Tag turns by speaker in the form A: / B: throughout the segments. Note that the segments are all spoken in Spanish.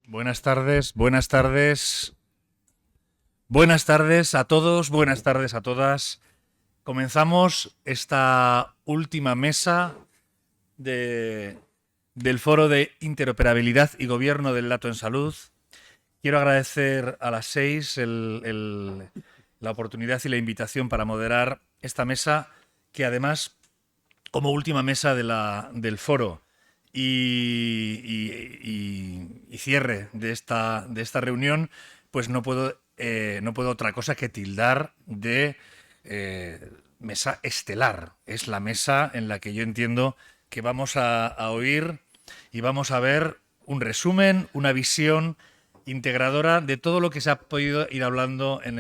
A: Buenas tardes, buenas tardes, buenas tardes a todos, buenas tardes a todas. Comenzamos esta última mesa de- del Foro de Interoperabilidad y Gobierno del Dato en Salud. Quiero agradecer a las 6 la oportunidad y la invitación para moderar esta mesa, que además, como última mesa del foro y cierre de esta reunión, pues no puedo otra cosa que tildar de mesa estelar. Es la mesa en la que yo entiendo que vamos a oír y vamos a ver un resumen, una visión integradora de todo lo que se ha podido ir hablando en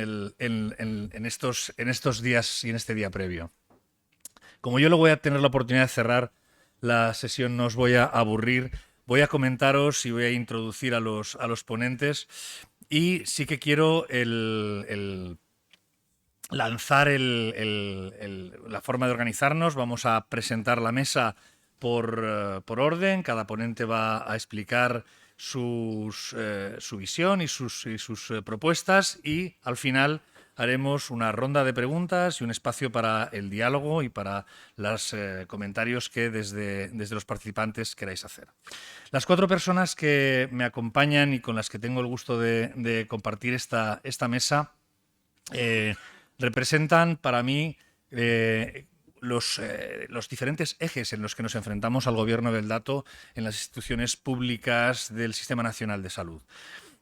A: estos días y en este día previo. Como yo lo voy a tener la oportunidad de cerrar la sesión, no os voy a aburrir. Voy a comentaros y voy a introducir a a los ponentes. Y sí que quiero lanzar la forma de organizarnos. Vamos a presentar la mesa por orden. Cada ponente va a explicar su visión y sus propuestas. Y al final haremos una ronda de preguntas y un espacio para el diálogo y para los comentarios que desde los participantes queráis hacer. Las cuatro personas que me acompañan y con las que tengo el gusto de compartir esta mesa eh, representan para mí los diferentes ejes en los que nos enfrentamos al gobierno del dato en las instituciones públicas del Sistema Nacional de Salud.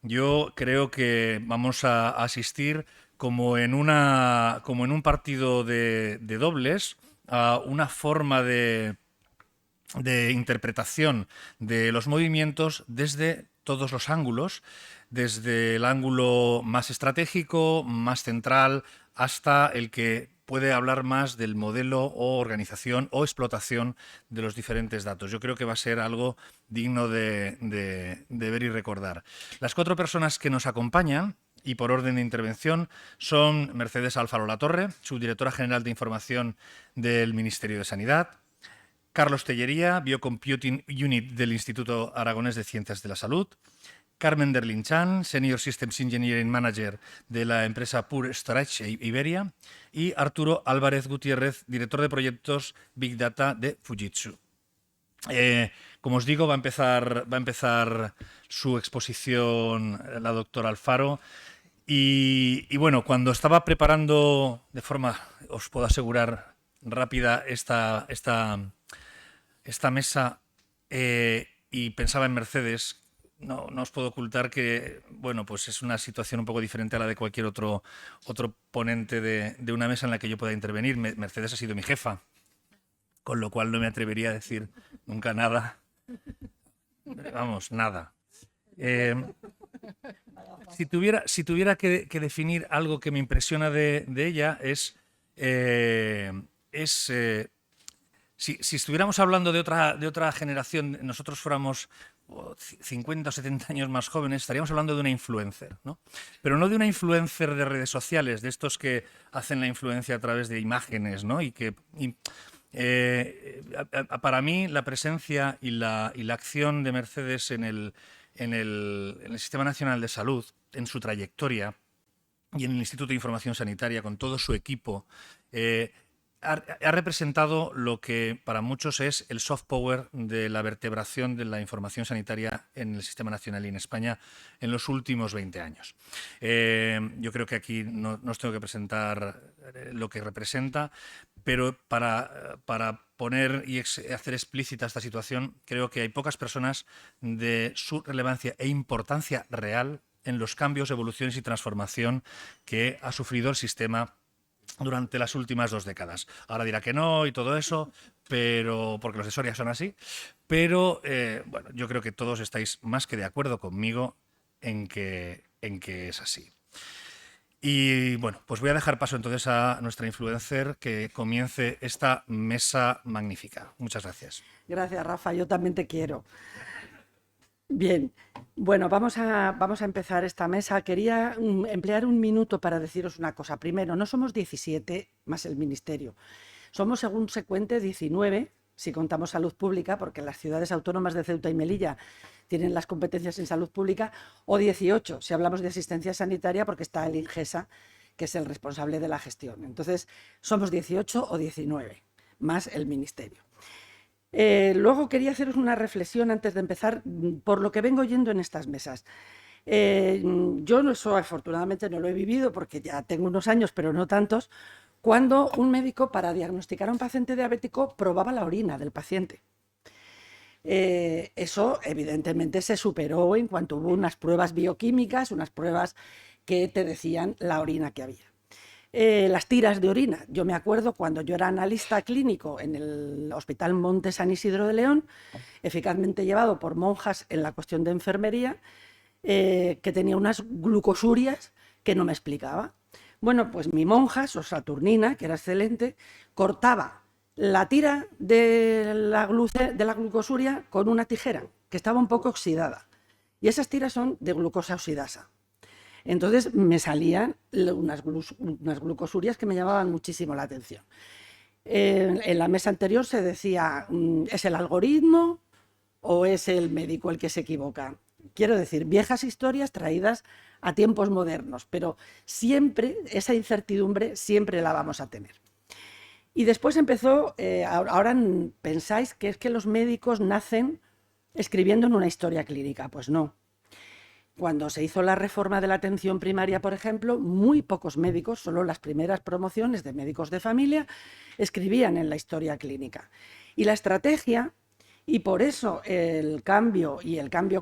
A: Yo creo que vamos a asistir como en un partido de dobles a una forma de interpretación de los movimientos desde todos los ángulos, desde el ángulo más estratégico, más central, hasta el que puede hablar más del modelo o organización o explotación de los diferentes datos. Yo creo que va a ser algo digno de ver y recordar. Las cuatro personas que nos acompañan y por orden de intervención son Mercedes Alfaro Latorre, subdirectora general de información del Ministerio de Sanidad; Carlos Tellería, Biocomputing Unit del Instituto Aragonés de Ciencias de la Salud; Carmen Derlinchan, Senior Systems Engineering Manager de la empresa Pure Storage Iberia; y Arturo Álvarez Gutiérrez, director de proyectos Big Data de Fujitsu. Como os digo, va a empezar su exposición la doctora Alfaro. Y bueno, cuando estaba preparando de forma, os puedo asegurar, rápida esta mesa y pensaba en Mercedes, no os puedo ocultar que, bueno, pues es una situación un poco diferente a la de cualquier otro ponente de una mesa en la que yo pueda intervenir. Mercedes ha sido mi jefa, con lo cual no me atrevería a decir nunca nada. Vamos, nada. Eh, si tuviera que definir algo que me impresiona de ella es si estuviéramos hablando de otra generación, nosotros fuéramos 50 o 70 años más jóvenes, estaríamos hablando de una influencer, ¿no? Pero no de una influencer de redes sociales, de estos que hacen la influencia a través de imágenes, ¿no? Para mí, la presencia y la acción de Mercedes en el Sistema Nacional de Salud, en su trayectoria, y en el Instituto de Información Sanitaria, con todo su equipo, ha representado lo que para muchos es el soft power de la vertebración de la información sanitaria en el Sistema Nacional y en España en los últimos 20 años. Yo creo que aquí no os tengo que presentar lo que representa, pero para poner y hacer explícita esta situación, creo que hay pocas personas de su relevancia e importancia real en los cambios, evoluciones y transformación que ha sufrido el sistema durante las últimas 2 décadas. Ahora dirá que no y todo eso, pero porque los de Soria son así, pero bueno, yo creo que todos estáis más que de acuerdo conmigo en que es así. Y bueno, pues voy a dejar paso entonces a nuestra influencer que comience esta mesa magnífica. Muchas gracias.
B: Gracias, Rafa, yo también te quiero. Bien, bueno, vamos a empezar esta mesa. Quería emplear un minuto para deciros una cosa. Primero, no somos 17 más el Ministerio. Somos, según se cuente, 19 si contamos salud pública, porque las ciudades autónomas de Ceuta y Melilla tienen las competencias en salud pública, o 18 si hablamos de asistencia sanitaria, porque está el INGESA, que es el responsable de la gestión. Entonces, somos 18 o 19, más el Ministerio. Luego quería haceros una reflexión antes de empezar por lo que vengo oyendo en estas mesas. Yo eso afortunadamente no lo he vivido porque ya tengo unos años, pero no tantos, cuando un médico para diagnosticar a un paciente diabético probaba la orina del paciente. Eso evidentemente se superó en cuanto hubo unas pruebas bioquímicas, unas pruebas que te decían la orina que había. Las tiras de orina. Yo me acuerdo cuando yo era analista clínico en el Hospital Monte San Isidro de León, eficazmente llevado por monjas en la cuestión de enfermería, que tenía unas glucosurias que no me explicaba. Bueno, pues mi monja, Sor Saturnina, que era excelente, cortaba la tira de la glucosuria con una tijera, que estaba un poco oxidada. Y esas tiras son de glucosa oxidasa. Entonces me salían unas glucosurias que me llamaban muchísimo la atención. En la mesa anterior se decía, ¿es el algoritmo o es el médico el que se equivoca? Quiero decir, viejas historias traídas a tiempos modernos, pero siempre esa incertidumbre siempre la vamos a tener. Y después empezó, ahora pensáis que es que los médicos nacen escribiendo en una historia clínica. Pues no. Cuando se hizo la reforma de la atención primaria, por ejemplo, muy pocos médicos, solo las primeras promociones de médicos de familia, escribían en la historia clínica. Y la estrategia, y por eso el cambio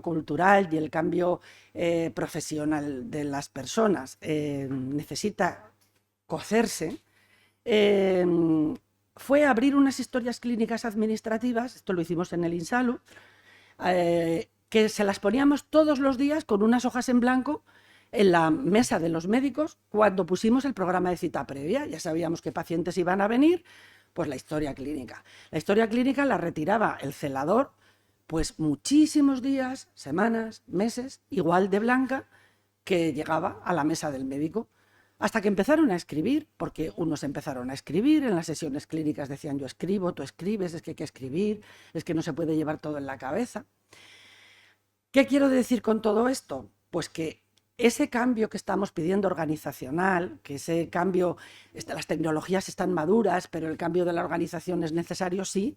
B: cultural y el cambio profesional de las personas necesita cocerse, fue abrir unas historias clínicas administrativas, esto lo hicimos en el INSALU, que se las poníamos todos los días con unas hojas en blanco en la mesa de los médicos cuando pusimos el programa de cita previa. Ya sabíamos qué pacientes iban a venir, pues la historia clínica. La historia clínica la retiraba el celador, pues muchísimos días, semanas, meses, igual de blanca, que llegaba a la mesa del médico. Hasta que empezaron a escribir, porque unos empezaron a escribir, en las sesiones clínicas decían yo escribo, tú escribes, es que hay que escribir, es que no se puede llevar todo en la cabeza. ¿Qué quiero decir con todo esto? Pues que ese cambio que estamos pidiendo organizacional, que ese cambio, las tecnologías están maduras, pero el cambio de la organización es necesario, sí,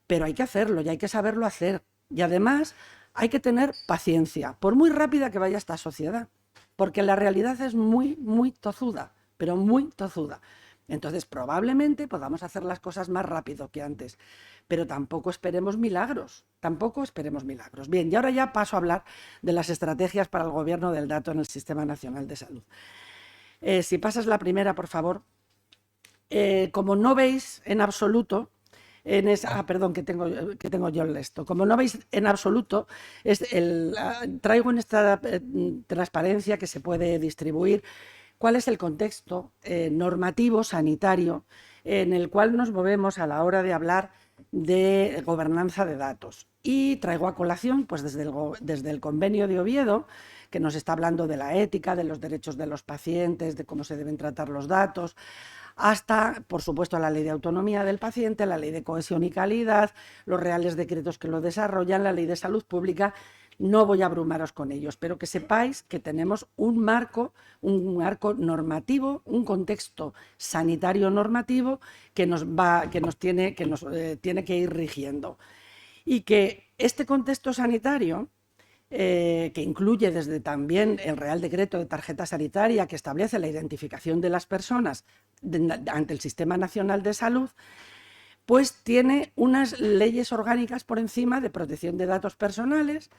B: pero hay que hacerlo y hay que saberlo hacer. Y además hay que tener paciencia, por muy rápida que vaya esta sociedad, porque la realidad es muy, muy tozuda, pero muy tozuda. Entonces probablemente podamos hacer las cosas más rápido que antes, pero tampoco esperemos milagros, tampoco esperemos milagros. Bien, y ahora ya paso a hablar de las estrategias para el gobierno del dato en el Sistema Nacional de Salud. Si pasas la primera, por favor. Como no veis en absoluto, perdón, que tengo yo esto. Como no veis en absoluto, traigo en esta transparencia que se puede distribuir cuál es el contexto normativo sanitario en el cual nos movemos a la hora de hablar de gobernanza de datos. Y traigo a colación, pues desde el Convenio de Oviedo, que nos está hablando de la ética, de los derechos de los pacientes, de cómo se deben tratar los datos, hasta, por supuesto, la Ley de Autonomía del Paciente, la Ley de Cohesión y Calidad, los reales decretos que lo desarrollan, la Ley de Salud Pública. No voy a abrumaros con ellos, pero que sepáis que tenemos un marco normativo, un contexto sanitario normativo que nos tiene que ir rigiendo. Y que este contexto sanitario, que incluye desde también el Real Decreto de Tarjeta Sanitaria, que establece la identificación de las personas ante el Sistema Nacional de Salud, pues tiene unas leyes orgánicas por encima de protección de datos personales,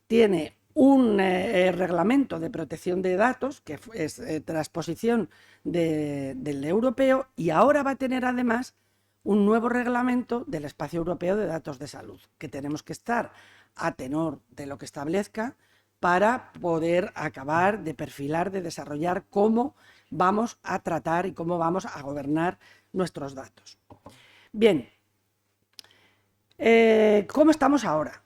B: tiene un reglamento de protección de datos, que es transposición del europeo, y ahora va a tener además un nuevo reglamento del Espacio Europeo de Datos de Salud, que tenemos que estar a tenor de lo que establezca para poder acabar de perfilar, de desarrollar cómo vamos a tratar y cómo vamos a gobernar nuestros datos. Bien, ¿cómo estamos ahora?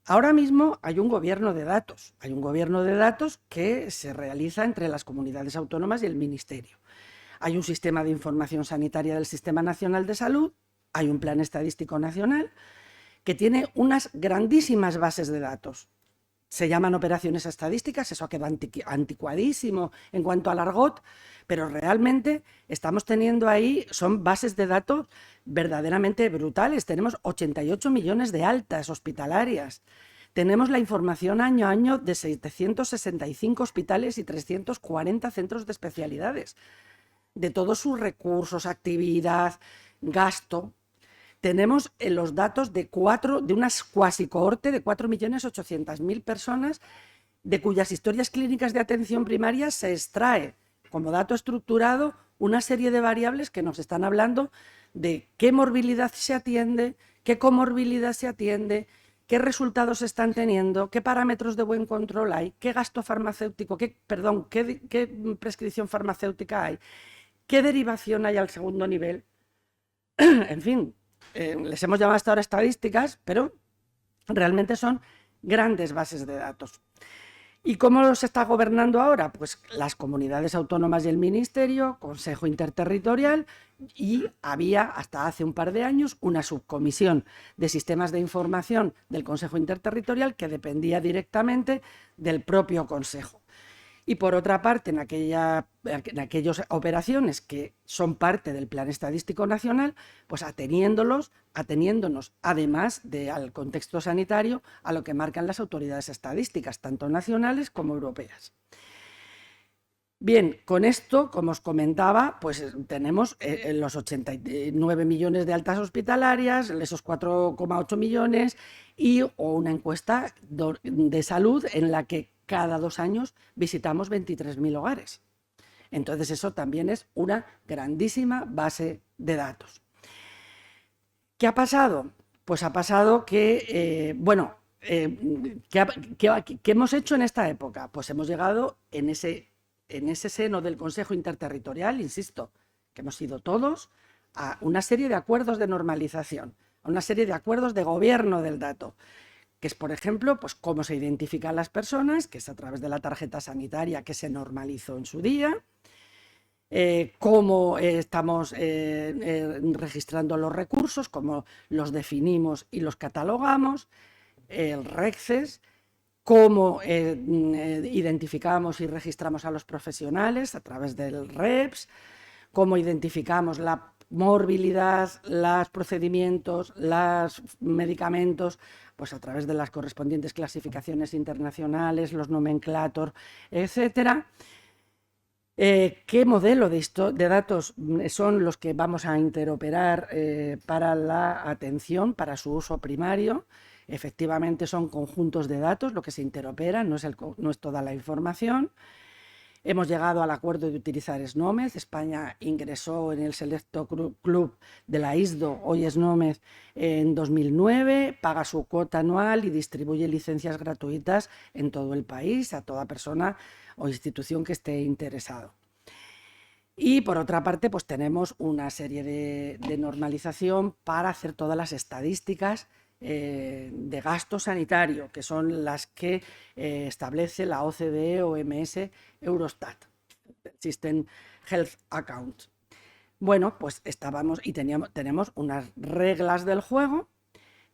B: Ahora mismo hay un gobierno de datos. Hay un gobierno de datos que se realiza entre las comunidades autónomas y el Ministerio. Hay un sistema de información sanitaria del Sistema Nacional de Salud. hay un plan estadístico nacional que tiene unas grandísimas bases de datos. Se llaman operaciones estadísticas, eso ha quedado anticuadísimo en cuanto al argot, pero realmente estamos teniendo ahí, son bases de datos verdaderamente brutales. Tenemos 88 millones de altas hospitalarias. Tenemos la información año a año de 765 hospitales y 340 centros de especialidades, de todos sus recursos, actividad, gasto. Tenemos los datos de una cuasi cohorte de 4.800.000 personas, de cuyas historias clínicas de atención primaria se extrae como dato estructurado una serie de variables que nos están hablando de qué morbilidad se atiende, qué comorbilidad se atiende, qué resultados se están teniendo, qué parámetros de buen control hay, qué gasto farmacéutico, qué prescripción farmacéutica hay, qué derivación hay al segundo nivel. En fin, les hemos llamado hasta ahora estadísticas, pero realmente son grandes bases de datos. ¿Y cómo se está gobernando ahora? Pues las comunidades autónomas y el Ministerio, Consejo Interterritorial, y había hasta hace un par de años una subcomisión de sistemas de información del Consejo Interterritorial que dependía directamente del propio Consejo. Y por otra parte, en aquellas operaciones que son parte del Plan Estadístico Nacional, pues ateniéndonos, además al contexto sanitario, a lo que marcan las autoridades estadísticas, tanto nacionales como europeas. Bien, con esto, como os comentaba, pues tenemos los 89 millones de altas hospitalarias, esos 4,8 millones o una encuesta de salud en la que cada 2 años visitamos 23.000 hogares. Entonces eso también es una grandísima base de datos. ¿Qué ha pasado? Pues ha pasado que, ¿qué hemos hecho en esta época? Pues hemos llegado en ese seno del Consejo Interterritorial, insisto, que hemos ido todos, a una serie de acuerdos de normalización, a una serie de acuerdos de gobierno del dato, que es, por ejemplo, pues cómo se identifican las personas, que es a través de la tarjeta sanitaria que se normalizó en su día, cómo estamos registrando los recursos, cómo los definimos y los catalogamos, el RECCES, cómo identificamos y registramos a los profesionales a través del REPS, cómo identificamos la morbilidad, los procedimientos, los medicamentos, pues a través de las correspondientes clasificaciones internacionales, los nomenclator, etcétera. ¿Qué modelo de datos son los que vamos a interoperar para la atención, para su uso primario? Efectivamente son conjuntos de datos lo que se interopera, no es toda la información. Hemos llegado al acuerdo de utilizar SNOMED. España ingresó en el selecto club de la ISDO, hoy SNOMED, en 2009, paga su cuota anual y distribuye licencias gratuitas en todo el país a toda persona o institución que esté interesado. Y por otra parte, pues tenemos una serie de normalización para hacer todas las estadísticas de gasto sanitario, que son las que establece la OCDE, OMS, Eurostat, System Health Account. Bueno, pues tenemos unas reglas del juego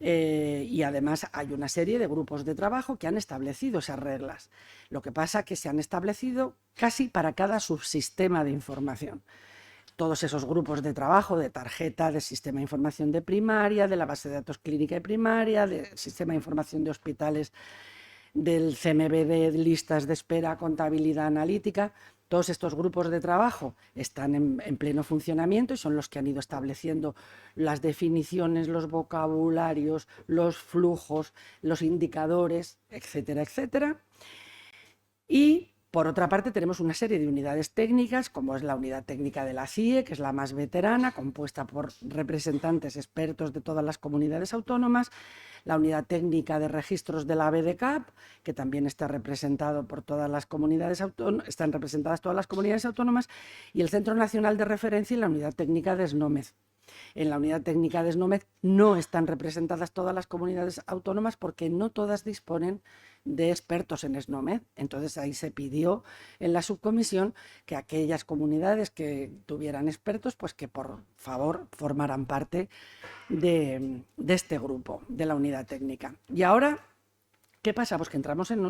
B: y además hay una serie de grupos de trabajo que han establecido esas reglas. Lo que pasa es que se han establecido casi para cada subsistema de información. Todos esos grupos de trabajo, de tarjeta, de sistema de información de primaria, de la base de datos clínica y primaria, de sistema de información de hospitales, del CMB de listas de espera, contabilidad analítica, todos estos grupos de trabajo están en pleno funcionamiento y son los que han ido estableciendo las definiciones, los vocabularios, los flujos, los indicadores, etcétera, etcétera. Y por otra parte, tenemos una serie de unidades técnicas, como es la unidad técnica de la CIE, que es la más veterana, compuesta por representantes expertos de todas las comunidades autónomas, la unidad técnica de registros de la BDCAP, que también está representado por todas las comunidades autónomas, están representadas todas las comunidades autónomas, y el Centro Nacional de Referencia y la unidad técnica de SNOMED. En la unidad técnica de SNOMED no están representadas todas las comunidades autónomas porque no todas disponen de expertos en SNOMED. Entonces ahí se pidió en la subcomisión que aquellas comunidades que tuvieran expertos, pues que por favor formaran parte de este grupo, de la unidad técnica. Y ahora, ¿qué pasa? Pues que estamos en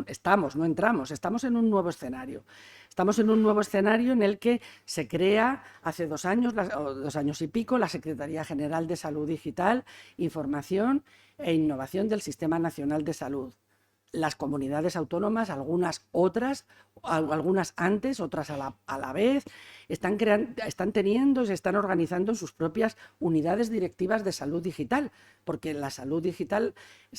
B: un nuevo escenario. Estamos en un nuevo escenario en el que se crea hace 2 años, o 2 años y pico, la Secretaría General de Salud Digital, Información e Innovación del Sistema Nacional de Salud. Las comunidades autónomas, algunas otras, algunas antes, otras a la vez, están teniendo, se están organizando sus propias unidades directivas de salud digital, porque la salud digital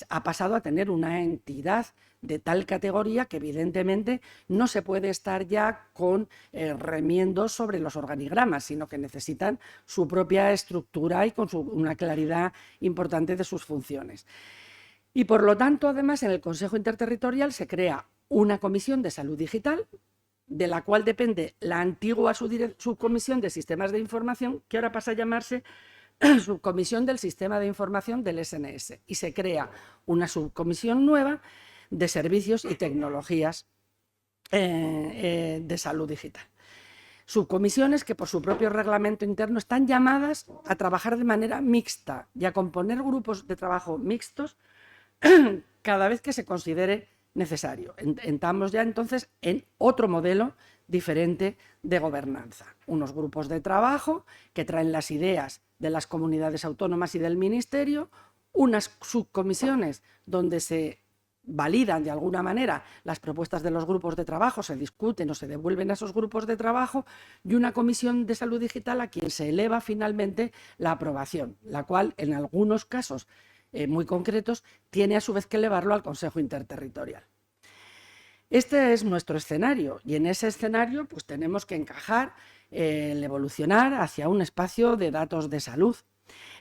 B: ha pasado a tener una entidad de tal categoría que evidentemente no se puede estar ya con remiendos sobre los organigramas, sino que necesitan su propia estructura y con una claridad importante de sus funciones. Y por lo tanto, además, en el Consejo Interterritorial se crea una comisión de salud digital, de la cual depende la antigua subcomisión de sistemas de información, que ahora pasa a llamarse subcomisión del sistema de información del SNS. Y se crea una subcomisión nueva de servicios y tecnologías de salud digital. Subcomisiones que por su propio reglamento interno están llamadas a trabajar de manera mixta y a componer grupos de trabajo mixtos cada vez que se considere necesario. Entramos ya entonces en otro modelo diferente de gobernanza. Unos grupos de trabajo que traen las ideas de las comunidades autónomas y del Ministerio, unas subcomisiones donde se validan de alguna manera las propuestas de los grupos de trabajo, se discuten o se devuelven a esos grupos de trabajo, y una comisión de salud digital a quien se eleva finalmente la aprobación, la cual en algunos casos muy concretos, tiene a su vez que elevarlo al Consejo Interterritorial. Este es nuestro escenario y en ese escenario pues tenemos que encajar el evolucionar hacia un espacio de datos de salud.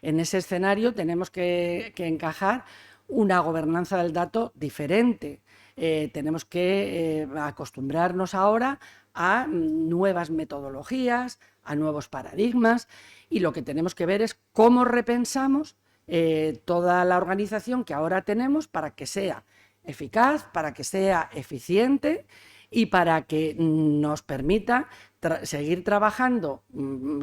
B: En ese escenario tenemos que encajar una gobernanza del dato diferente. Tenemos que acostumbrarnos ahora a nuevas metodologías, a nuevos paradigmas, y lo que tenemos que ver es cómo repensamos toda la organización que ahora tenemos para que sea eficaz, para que sea eficiente y para que nos permita seguir trabajando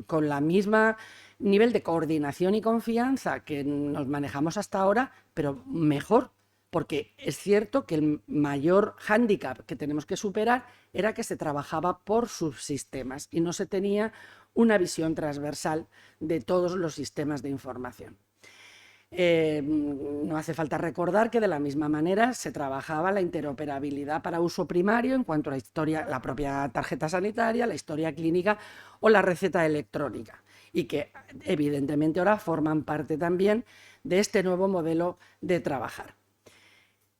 B: con la misma nivel de coordinación y confianza que nos manejamos hasta ahora, pero mejor, porque es cierto que el mayor hándicap que tenemos que superar era que se trabajaba por subsistemas y no se tenía una visión transversal de todos los sistemas de información. No hace falta recordar que de la misma manera se trabajaba la interoperabilidad para uso primario en cuanto a la propia tarjeta sanitaria, la historia clínica o la receta electrónica, y que evidentemente ahora forman parte también de este nuevo modelo de trabajar.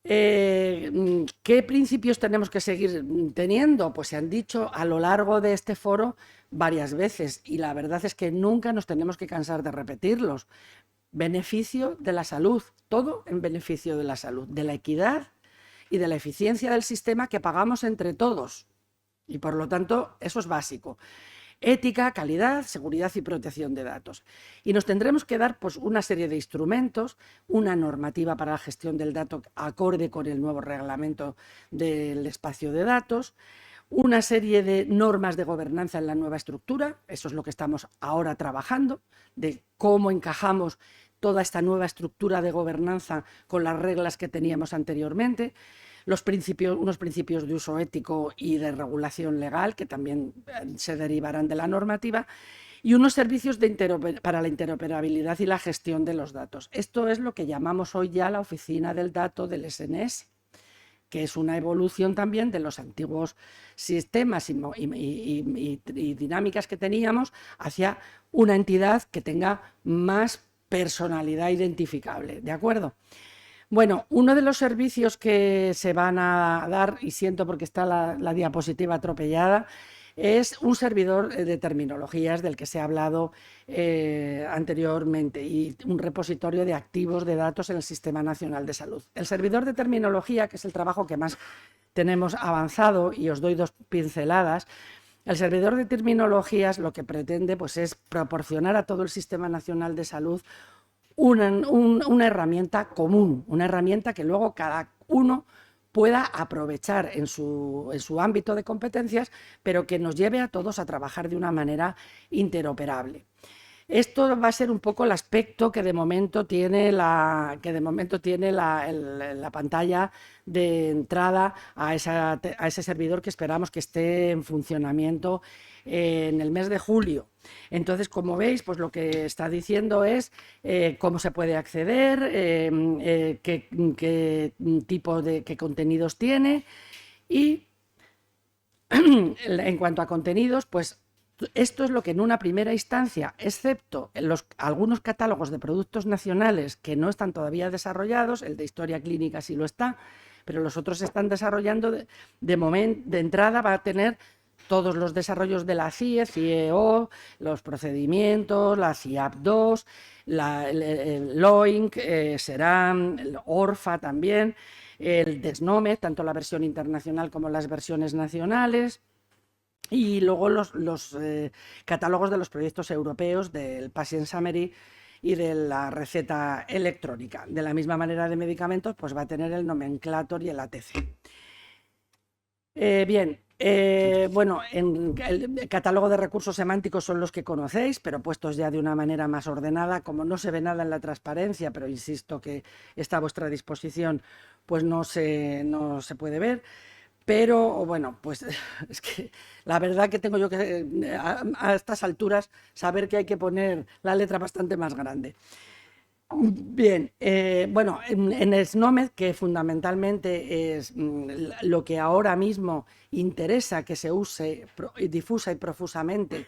B: ¿Qué principios tenemos que seguir teniendo? Pues se han dicho a lo largo de este foro varias veces, y la verdad es que nunca nos tenemos que cansar de repetirlos. Beneficio de la salud, todo en beneficio de la salud, de la equidad y de la eficiencia del sistema que pagamos entre todos. Y por lo tanto, eso es básico. Ética, calidad, seguridad y protección de datos. Y nos tendremos que dar pues, una serie de instrumentos, una normativa para la gestión del dato acorde con el nuevo reglamento del espacio de datos, una serie de normas de gobernanza en la nueva estructura, eso es lo que estamos ahora trabajando, de cómo encajamos toda esta nueva estructura de gobernanza con las reglas que teníamos anteriormente, unos principios de uso ético y de regulación legal que también se derivarán de la normativa, y unos servicios para la interoperabilidad y la gestión de los datos. Esto es lo que llamamos hoy ya la Oficina del Dato del SNS, que es una evolución también de los antiguos sistemas y dinámicas que teníamos hacia una entidad que tenga más personalidad identificable, ¿de acuerdo? Bueno, uno de los servicios que se van a dar, y siento porque está la diapositiva atropellada, es un servidor de terminologías del que se ha hablado anteriormente y un repositorio de activos de datos en el Sistema Nacional de Salud. El servidor de terminología, que es el trabajo que más tenemos avanzado, y os doy 2 pinceladas, El servidor de terminologías lo que pretende pues, es proporcionar a todo el Sistema Nacional de Salud una herramienta común, una herramienta que luego cada uno pueda aprovechar en su ámbito de competencias, pero que nos lleve a todos a trabajar de una manera interoperable. Esto va a ser un poco el aspecto que de momento tiene la pantalla de entrada a ese servidor que esperamos que esté en funcionamiento en el mes de julio. Entonces, como veis, pues lo que está diciendo es cómo se puede acceder, qué tipo de qué contenidos tiene y en cuanto a contenidos, pues esto es lo que en una primera instancia, excepto en algunos catálogos de productos nacionales que no están todavía desarrollados, el de historia clínica sí lo está, pero los otros se están desarrollando, de entrada va a tener todos los desarrollos de la CIE, CIE-O, los procedimientos, la CIAP2, el LOINC, SERAM, el ORFA también, el DESNOME, tanto la versión internacional como las versiones nacionales, y luego los catálogos de los proyectos europeos del Patient Summary y de la receta electrónica. De la misma manera de medicamentos, pues va a tener el Nomenclator y el ATC. Bien, bueno, en el catálogo de recursos semánticos son los que conocéis, pero puestos ya de una manera más ordenada. Como no se ve nada en la transparencia, pero insisto que está a vuestra disposición, pues no se puede ver. Pero bueno, pues es que la verdad que tengo yo que a estas alturas saber que hay que poner la letra bastante más grande. Bien, bueno, en SNOMED, que fundamentalmente es lo que ahora mismo interesa que se use difusa y profusamente,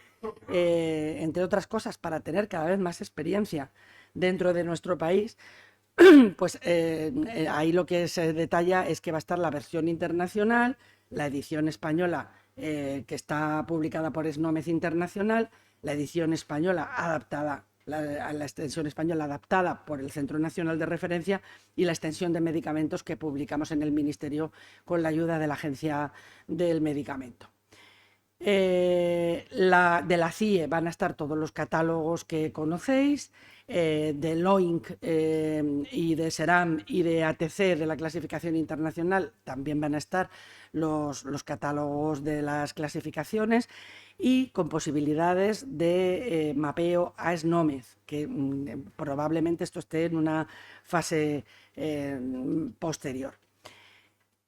B: entre otras cosas, para tener cada vez más experiencia dentro de nuestro país, pues ahí lo que se detalla es que va a estar la versión internacional, la edición española que está publicada por SNOMED Internacional, la edición española adaptada a la extensión española adaptada por el Centro Nacional de Referencia y la extensión de medicamentos que publicamos en el Ministerio con la ayuda de la Agencia del Medicamento. De la CIE van a estar todos los catálogos que conocéis, de LOINC y de SERAM y de ATC, de la clasificación internacional, también van a estar los catálogos de las clasificaciones y con posibilidades de mapeo a SNOMED, que probablemente esto esté en una fase posterior.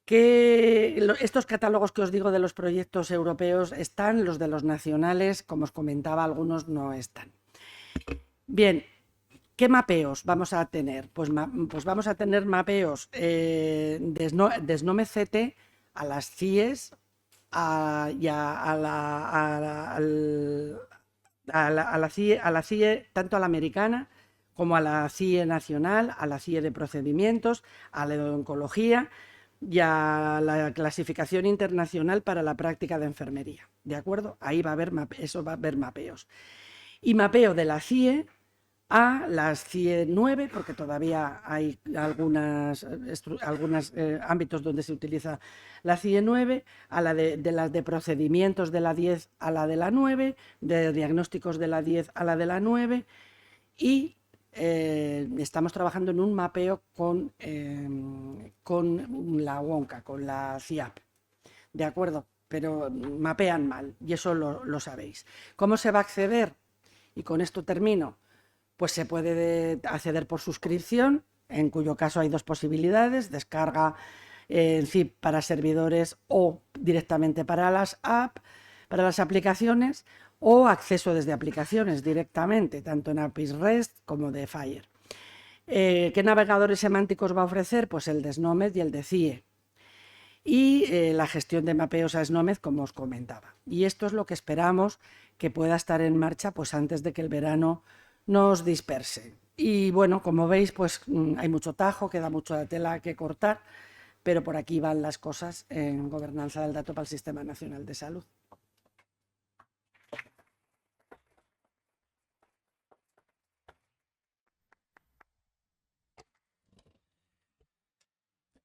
B: Estos catálogos que os digo de los proyectos europeos están, los de los nacionales, como os comentaba, algunos no están. Bien, ¿qué mapeos vamos a tener? Pues vamos a tener mapeos de SNOMED CT a las CIEs y a la CIE, tanto a la americana como a la CIE nacional, a la CIE de procedimientos, a la de oncología y a la clasificación internacional para la práctica de enfermería. ¿De acuerdo? Ahí va a haber mapeos. Y mapeo de la CIE a las CIE 9, porque todavía hay algunos ámbitos donde se utiliza la CIE 9, a de las de procedimientos de la 10 a la de la 9, de diagnósticos de la 10 a la de la 9, y estamos trabajando en un mapeo con la WONCA, con la CIAP, ¿de acuerdo? Pero mapean mal, y eso lo sabéis. ¿Cómo se va a acceder? Y con esto termino. Pues se puede acceder por suscripción, en cuyo caso hay dos posibilidades: descarga en zip para servidores o directamente para las para las aplicaciones, o acceso desde aplicaciones directamente, tanto en APIs REST como de Fire. ¿Qué navegadores semánticos va a ofrecer? Pues el de SNOMED y el de CIE. Y la gestión de mapeos a SNOMED, como os comentaba. Y esto es lo que esperamos que pueda estar en marcha pues antes de que el verano nos disperse. Y bueno, como veis, pues hay mucho tajo, queda mucha tela que cortar, pero por aquí van las cosas en gobernanza del dato para el Sistema Nacional de Salud.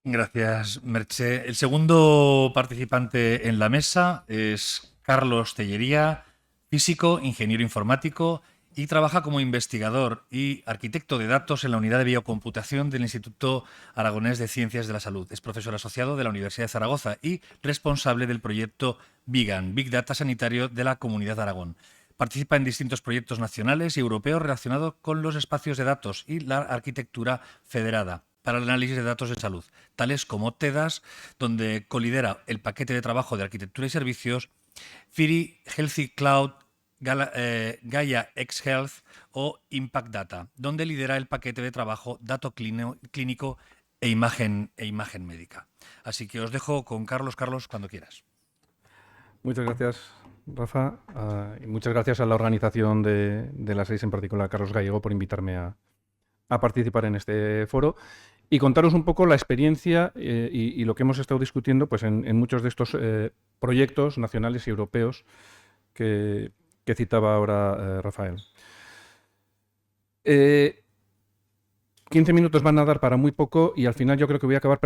A: Gracias, Merche. El segundo participante en la mesa es Carlos Tellería, físico, ingeniero informático y trabaja como investigador y arquitecto de datos en la unidad de biocomputación del Instituto Aragonés de Ciencias de la Salud. Es profesor asociado de la Universidad de Zaragoza y responsable del proyecto BIGAN, Big Data Sanitario de la Comunidad de Aragón. Participa en distintos proyectos nacionales y europeos relacionados con los espacios de datos y la arquitectura federada para el análisis de datos de salud, tales como TEDAS, donde colidera el paquete de trabajo de arquitectura y servicios, FIRI, Healthy Cloud, Gaia X Health o Impact Data, donde lidera el paquete de trabajo dato clínico e imagen médica. Así que os dejo con Carlos. Carlos, cuando quieras.
C: Muchas gracias, Rafa, y muchas gracias a la organización de las 6, en particular a Carlos Gallego, por invitarme a participar en este foro y contaros un poco la experiencia y lo que hemos estado discutiendo pues, en muchos de estos proyectos nacionales y europeos que citaba ahora Rafael. 15 minutos van a dar para muy poco y al final yo creo que voy a acabar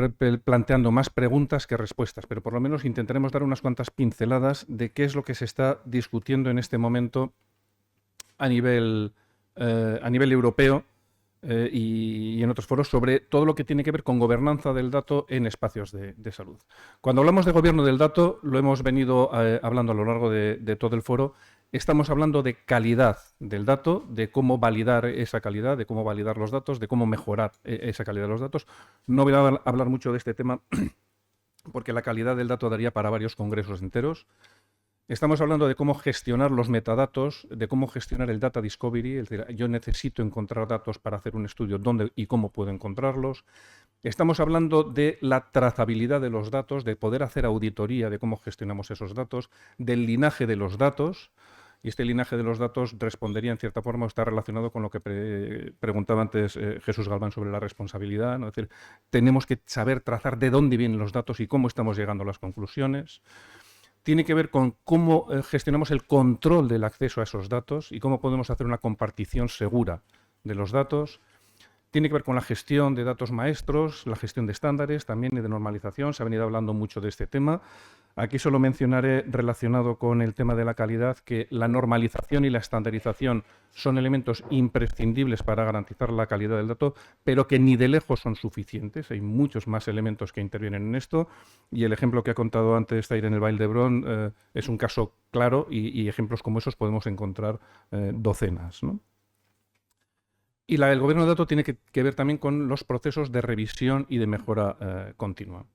C: planteando más preguntas que respuestas, pero por lo menos intentaremos dar unas cuantas pinceladas de qué es lo que se está discutiendo en este momento a nivel europeo y en otros foros sobre todo lo que tiene que ver con gobernanza del dato en espacios de salud. Cuando hablamos de gobierno del dato, lo hemos venido hablando a lo largo de todo el foro. Estamos hablando de calidad del dato, de cómo validar esa calidad, de cómo validar los datos, de cómo mejorar esa calidad de los datos. No voy a hablar mucho de este tema porque la calidad del dato daría para varios congresos enteros. Estamos hablando de cómo gestionar los metadatos, de cómo gestionar el data discovery, es decir, yo necesito encontrar datos para hacer un estudio, dónde y cómo puedo encontrarlos. Estamos hablando de la trazabilidad de los datos, de poder hacer auditoría de cómo gestionamos esos datos, del linaje de los datos. Y este linaje de los datos respondería en cierta forma o está relacionado con lo que preguntaba antes Jesús Galván sobre la responsabilidad, ¿no? Es decir, tenemos que saber trazar de dónde vienen los datos y cómo estamos llegando a las conclusiones. Tiene que ver con cómo gestionamos el control del acceso a esos datos y cómo podemos hacer una compartición segura de los datos. Tiene que ver con la gestión de datos maestros, la gestión de estándares también y de normalización. Se ha venido hablando mucho de este tema. Aquí solo mencionaré, relacionado con el tema de la calidad, que la normalización y la estandarización son elementos imprescindibles para garantizar la calidad del dato, pero que ni de lejos son suficientes. Hay muchos más elementos que intervienen en esto y el ejemplo que ha contado antes Irene Vall-d'Hebron es un caso claro y ejemplos como esos podemos encontrar docenas, ¿no? Y el gobierno de datos tiene que ver también con los procesos de revisión y de mejora continua.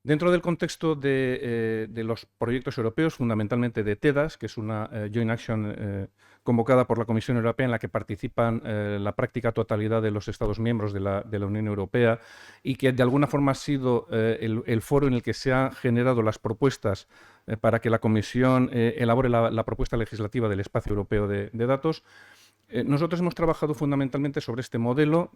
C: Dentro del contexto de los proyectos europeos, fundamentalmente de TEDAS, que es una joint action convocada por la Comisión Europea en la que participan la práctica totalidad de los Estados miembros de la Unión Europea y que de alguna forma ha sido el foro en el que se han generado las propuestas para que la Comisión elabore la propuesta legislativa del espacio europeo de datos. Nosotros hemos trabajado fundamentalmente sobre este modelo,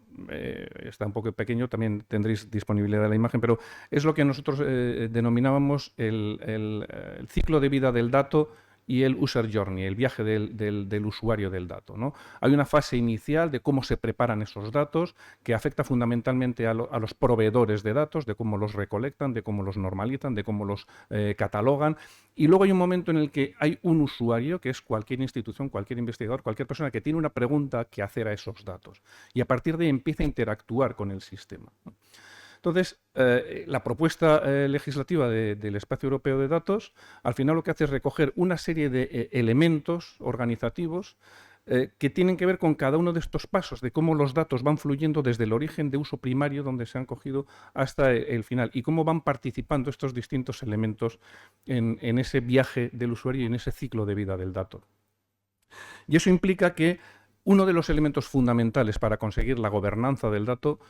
C: está un poco pequeño, también tendréis disponibilidad de la imagen, pero es lo que nosotros denominábamos el ciclo de vida del dato y el user journey, el viaje del usuario del dato, ¿no? Hay una fase inicial de cómo se preparan esos datos que afecta fundamentalmente a los proveedores de datos, de cómo los recolectan, de cómo los normalizan, de cómo los catalogan. Y luego hay un momento en el que hay un usuario, que es cualquier institución, cualquier investigador, cualquier persona que tiene una pregunta que hacer a esos datos. Y a partir de ahí empieza a interactuar con el sistema, ¿no? Entonces, la propuesta legislativa del Espacio Europeo de Datos, al final lo que hace es recoger una serie de elementos organizativos que tienen que ver con cada uno de estos pasos, de cómo los datos van fluyendo desde el origen de uso primario, donde se han cogido, hasta el final, y cómo van participando estos distintos elementos en ese viaje del usuario y en ese ciclo de vida del dato. Y eso implica que uno de los elementos fundamentales para conseguir la gobernanza del dato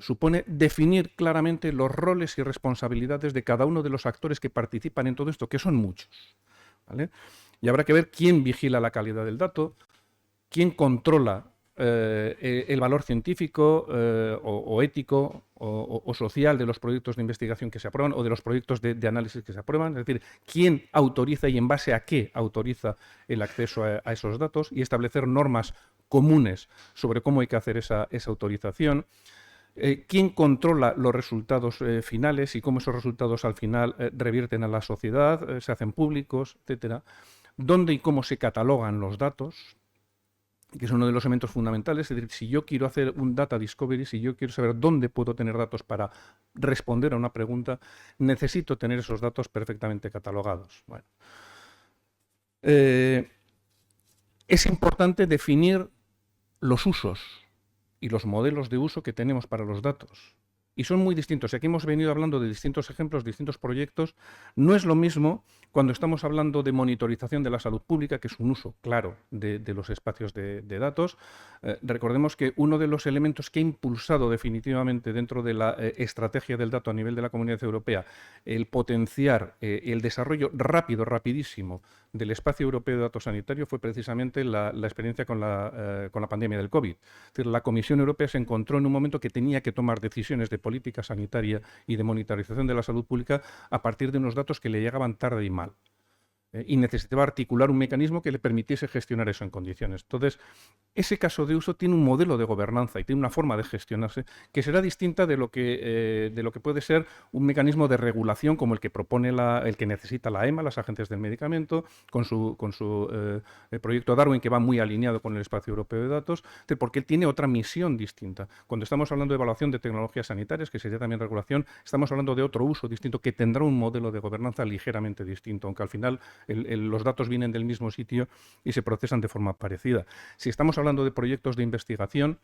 C: supone definir claramente los roles y responsabilidades de cada uno de los actores que participan en todo esto, que son muchos, ¿vale? Y habrá que ver quién vigila la calidad del dato, quién controla el valor científico o ético o social de los proyectos de investigación que se aprueban o de los proyectos de análisis que se aprueban, es decir, quién autoriza y en base a qué autoriza el acceso a esos datos y establecer normas comunes sobre cómo hay que hacer esa autorización. quién controla los resultados finales y cómo esos resultados al final revierten a la sociedad, se hacen públicos, etcétera. Dónde y cómo se catalogan los datos, que es uno de los elementos fundamentales. Es decir, si yo quiero hacer un data discovery, si yo quiero saber dónde puedo tener datos para responder a una pregunta, necesito tener esos datos perfectamente catalogados. Bueno. Es importante definir los usos y los modelos de uso que tenemos para los datos. Y son muy distintos. Y aquí hemos venido hablando de distintos ejemplos, distintos proyectos. No es lo mismo cuando estamos hablando de monitorización de la salud pública, que es un uso claro de los espacios de datos. Recordemos que uno de los elementos que ha impulsado definitivamente dentro de la estrategia del dato a nivel de la Comunidad Europea el potenciar el desarrollo rápido, rapidísimo del espacio europeo de datos sanitarios fue precisamente la experiencia con la pandemia del COVID. Es decir, la Comisión Europea se encontró en un momento que tenía que tomar decisiones de política sanitaria y de monitorización de la salud pública a partir de unos datos que le llegaban tarde y mal. Y necesitaba articular un mecanismo que le permitiese gestionar eso en condiciones. Entonces, ese caso de uso tiene un modelo de gobernanza y tiene una forma de gestionarse que será distinta de lo que puede ser un mecanismo de regulación como el que propone el que necesita la EMA, las agencias del medicamento, con su proyecto Darwin, que va muy alineado con el espacio europeo de datos, porque él tiene otra misión distinta. Cuando estamos hablando de evaluación de tecnologías sanitarias, que sería también regulación, estamos hablando de otro uso distinto que tendrá un modelo de gobernanza ligeramente distinto, aunque al final los datos vienen del mismo sitio y se procesan de forma parecida. Si estamos hablando de proyectos de investigación,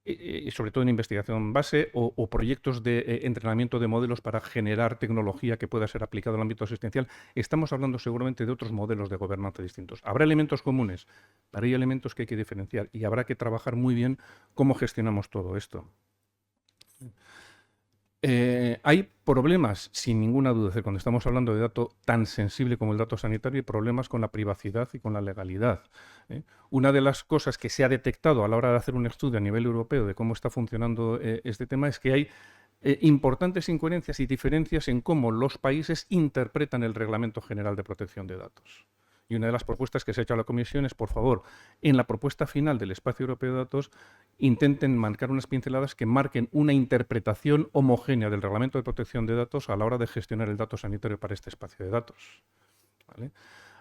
C: y sobre todo en investigación base, o proyectos de entrenamiento de modelos para generar tecnología que pueda ser aplicada al ámbito asistencial, estamos hablando seguramente de otros modelos de gobernanza distintos. Habrá elementos comunes, pero hay elementos que hay que diferenciar y habrá que trabajar muy bien cómo gestionamos todo esto. Hay problemas, sin ninguna duda, cuando estamos hablando de dato tan sensible como el dato sanitario, hay problemas con la privacidad y con la legalidad. Una de las cosas que se ha detectado a la hora de hacer un estudio a nivel europeo de cómo está funcionando este tema es que hay importantes incoherencias y diferencias en cómo los países interpretan el Reglamento General de Protección de Datos. Y una de las propuestas que se ha hecho a la Comisión es, por favor, en la propuesta final del Espacio Europeo de Datos, intenten marcar unas pinceladas que marquen una interpretación homogénea del Reglamento de Protección de Datos a la hora de gestionar el dato sanitario para este espacio de datos. ¿Vale?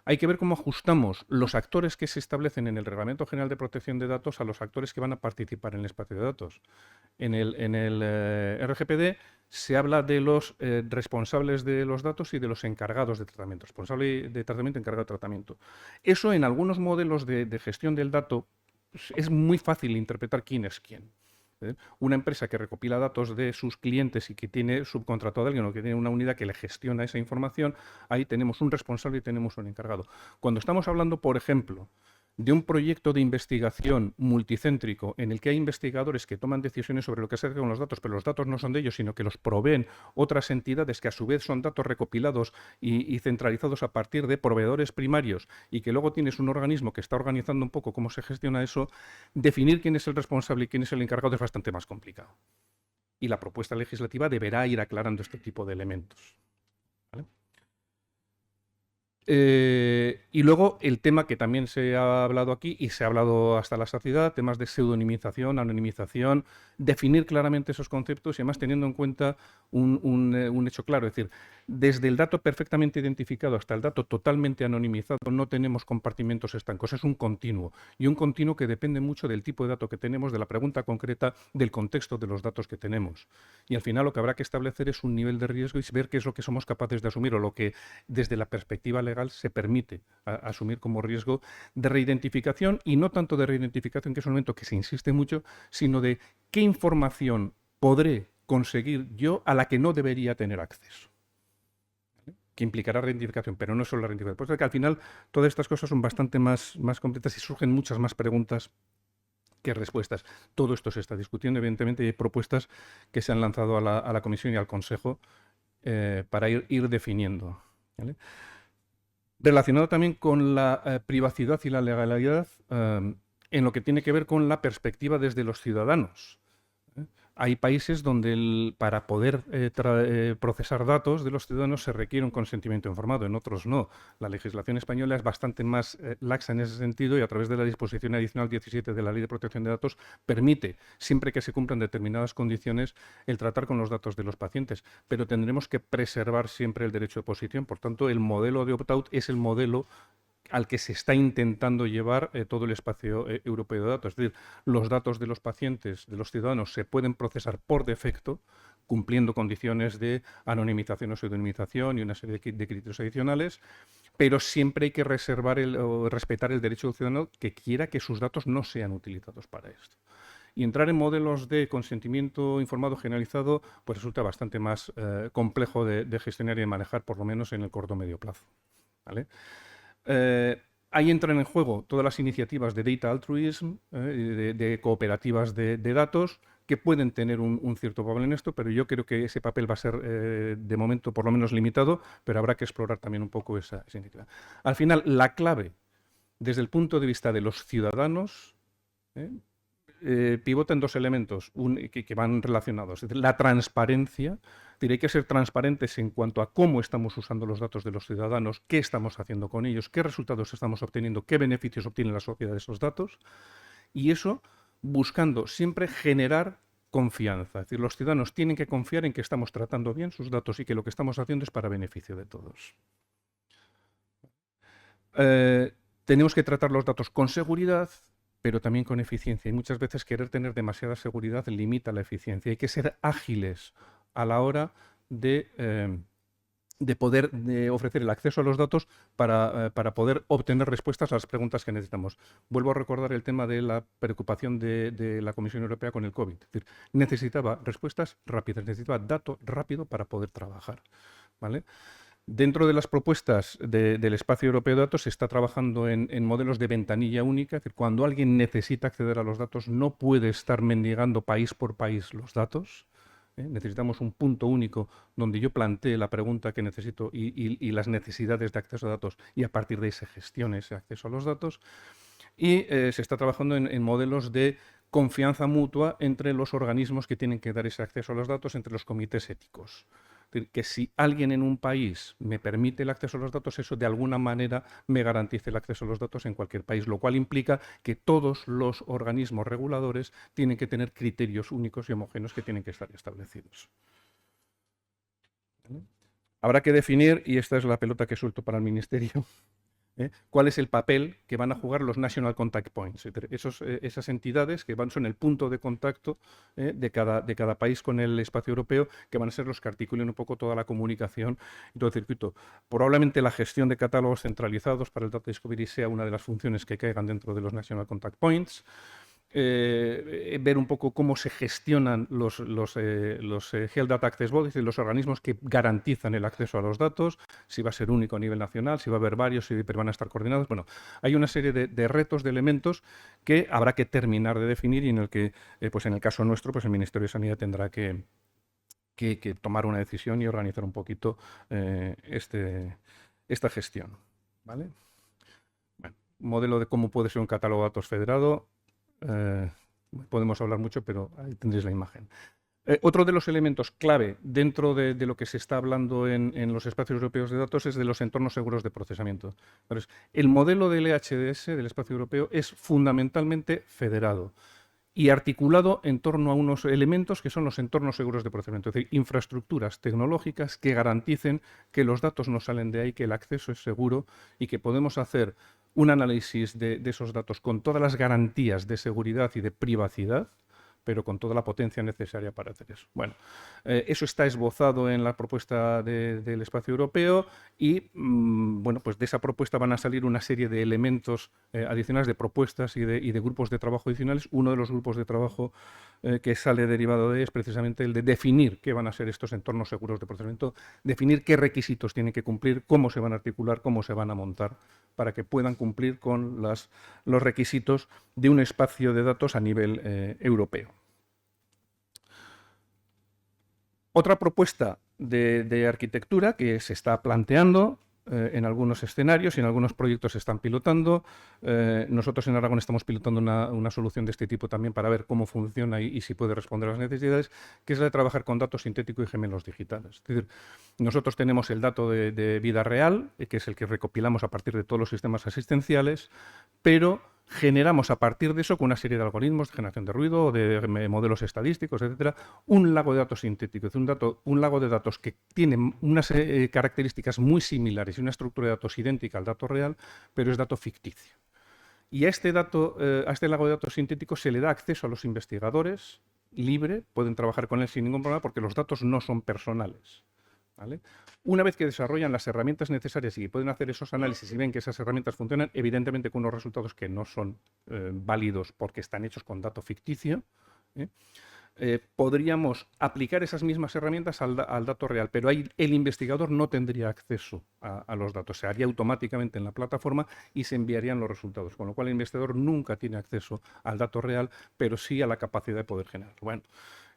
C: Hay que ver cómo ajustamos los actores que se establecen en el Reglamento General de Protección de Datos a los actores que van a participar en el espacio de datos. En el RGPD se habla de los responsables de los datos y de los encargados de tratamiento. Responsable de tratamiento, encargado de tratamiento. Eso en algunos modelos de gestión del dato pues, es muy fácil interpretar quién es quién. Una empresa que recopila datos de sus clientes y que tiene subcontratado a alguien o que tiene una unidad que le gestiona esa información, ahí tenemos un responsable y tenemos un encargado. Cuando estamos hablando, por ejemplo, de un proyecto de investigación multicéntrico en el que hay investigadores que toman decisiones sobre lo que se hace con los datos, pero los datos no son de ellos, sino que los proveen otras entidades que a su vez son datos recopilados y centralizados a partir de proveedores primarios y que luego tienes un organismo que está organizando un poco cómo se gestiona eso, definir quién es el responsable y quién es el encargado es bastante más complicado. Y la propuesta legislativa deberá ir aclarando este tipo de elementos. ¿Vale? Y luego el tema que también se ha hablado aquí y se ha hablado hasta la saciedad, temas de pseudonimización, anonimización, definir claramente esos conceptos y además teniendo en cuenta un hecho claro, es decir, desde el dato perfectamente identificado hasta el dato totalmente anonimizado no tenemos compartimentos estancos, es un continuo y un continuo que depende mucho del tipo de dato que tenemos, de la pregunta concreta, del contexto de los datos que tenemos. Y al final lo que habrá que establecer es un nivel de riesgo y ver qué es lo que somos capaces de asumir o lo que desde la perspectiva legal se permite asumir como riesgo de reidentificación y no tanto de reidentificación, que es un elemento que se insiste mucho, sino de qué información podré conseguir yo a la que no debería tener acceso, ¿vale? Que implicará reidentificación, pero no solo la reidentificación. Por eso es que al final todas estas cosas son bastante más completas y surgen muchas más preguntas que respuestas. Todo esto se está discutiendo, evidentemente, y hay propuestas que se han lanzado a la Comisión y al Consejo para ir definiendo, ¿vale? Relacionado también con la privacidad y la legalidad en lo que tiene que ver con la perspectiva desde los ciudadanos. Hay países donde para poder procesar datos de los ciudadanos se requiere un consentimiento informado, en otros no. La legislación española es bastante más laxa en ese sentido y a través de la disposición adicional 17 de la Ley de Protección de Datos permite, siempre que se cumplan determinadas condiciones, el tratar con los datos de los pacientes. Pero tendremos que preservar siempre el derecho de oposición. Por tanto, el modelo de opt-out es el modelo al que se está intentando llevar todo el espacio europeo de datos. Es decir, los datos de los pacientes, de los ciudadanos, se pueden procesar por defecto, cumpliendo condiciones de anonimización o pseudonimización y una serie de criterios adicionales, pero siempre hay que reservar o respetar el derecho del ciudadano que quiera que sus datos no sean utilizados para esto. Y entrar en modelos de consentimiento informado generalizado pues resulta bastante más complejo de gestionar y de manejar, por lo menos en el corto o medio plazo, ¿vale? Ahí entran en juego todas las iniciativas de data altruism, de cooperativas de datos, que pueden tener un cierto papel en esto, pero yo creo que ese papel va a ser, de momento, por lo menos limitado, pero habrá que explorar también un poco esa iniciativa. Al final, la clave, desde el punto de vista de los ciudadanos, pivota en dos elementos que van relacionados. Es decir, la transparencia. Es decir, hay que ser transparentes en cuanto a cómo estamos usando los datos de los ciudadanos, qué estamos haciendo con ellos, qué resultados estamos obteniendo, qué beneficios obtiene la sociedad de esos datos. Y eso buscando siempre generar confianza. Es decir, los ciudadanos tienen que confiar en que estamos tratando bien sus datos y que lo que estamos haciendo es para beneficio de todos. Tenemos que tratar los datos con seguridad, pero también con eficiencia. Y muchas veces querer tener demasiada seguridad limita la eficiencia. Hay que ser ágiles a la hora de poder ofrecer el acceso a los datos para poder obtener respuestas a las preguntas que necesitamos. Vuelvo a recordar el tema de la preocupación de la Comisión Europea con el COVID. Es decir, necesitaba respuestas rápidas, necesitaba datos rápido para poder trabajar, ¿vale? Dentro de las propuestas del Espacio Europeo de Datos se está trabajando en modelos de ventanilla única. Es decir, cuando alguien necesita acceder a los datos no puede estar mendigando país por país los datos. Necesitamos un punto único donde yo plantee la pregunta que necesito y las necesidades de acceso a datos y a partir de ahí se gestione ese acceso a los datos. Y se está trabajando en modelos de confianza mutua entre los organismos que tienen que dar ese acceso a los datos, entre los comités éticos. Es decir, que si alguien en un país me permite el acceso a los datos, eso de alguna manera me garantice el acceso a los datos en cualquier país, lo cual implica que todos los organismos reguladores tienen que tener criterios únicos y homogéneos que tienen que estar establecidos. ¿Vale? Habrá que definir, y esta es la pelota que suelto para el Ministerio, cuál es el papel que van a jugar los National Contact Points, esas entidades que son el punto de contacto de cada país con el espacio europeo, que van a ser los que articulen un poco toda la comunicación y todo el circuito. Probablemente la gestión de catálogos centralizados para el Data Discovery sea una de las funciones que caigan dentro de los National Contact Points. Ver un poco cómo se gestionan los Health Data Access Bodies, los organismos que garantizan el acceso a los datos, si va a ser único a nivel nacional, si va a haber varios, si van a estar coordinados. Bueno, hay una serie de retos, de elementos que habrá que terminar de definir y en el que, pues en el caso nuestro, pues el Ministerio de Sanidad tendrá que tomar una decisión y organizar un poquito esta gestión, ¿vale? Bueno, modelo de cómo puede ser un catálogo de datos federado. Podemos hablar mucho, pero ahí tendréis la imagen. Otro de los elementos clave dentro de lo que se está hablando en los espacios europeos de datos es de los entornos seguros de procesamiento. Entonces, el modelo del EHDS, del espacio europeo, es fundamentalmente federado y articulado en torno a unos elementos que son los entornos seguros de procesamiento, es decir, infraestructuras tecnológicas que garanticen que los datos no salen de ahí, que el acceso es seguro y que podemos hacer un análisis de esos datos con todas las garantías de seguridad y de privacidad, pero con toda la potencia necesaria para hacer eso. Bueno, eso está esbozado en la propuesta del espacio europeo y, bueno, pues de esa propuesta van a salir una serie de elementos adicionales, de propuestas y de grupos de trabajo adicionales. Uno de los grupos de trabajo que sale derivado de es precisamente el de definir qué van a ser estos entornos seguros de procesamiento, definir qué requisitos tienen que cumplir, cómo se van a articular, cómo se van a montar, para que puedan cumplir con los requisitos de un espacio de datos a nivel europeo. Otra propuesta de arquitectura que se está planteando en algunos escenarios y en algunos proyectos se están pilotando. Nosotros en Aragón estamos pilotando una solución de este tipo también para ver cómo funciona y si puede responder a las necesidades, que es la de trabajar con datos sintéticos y gemelos digitales. Es decir, nosotros tenemos el dato de vida real, que es el que recopilamos a partir de todos los sistemas asistenciales, pero generamos a partir de eso, con una serie de algoritmos de generación de ruido o de modelos estadísticos, etcétera, un lago de datos sintético, es decir, un lago de datos que tiene unas características muy similares y una estructura de datos idéntica al dato real, pero es dato ficticio. Y a este lago de datos sintético se le da acceso a los investigadores libre, pueden trabajar con él sin ningún problema porque los datos no son personales, ¿vale? Una vez que desarrollan las herramientas necesarias y pueden hacer esos análisis y ven que esas herramientas funcionan, evidentemente con unos resultados que no son válidos porque están hechos con dato ficticio, podríamos aplicar esas mismas herramientas al dato real, pero ahí el investigador no tendría acceso a los datos, se haría automáticamente en la plataforma y se enviarían los resultados, con lo cual el investigador nunca tiene acceso al dato real, pero sí a la capacidad de poder generarlo. Bueno,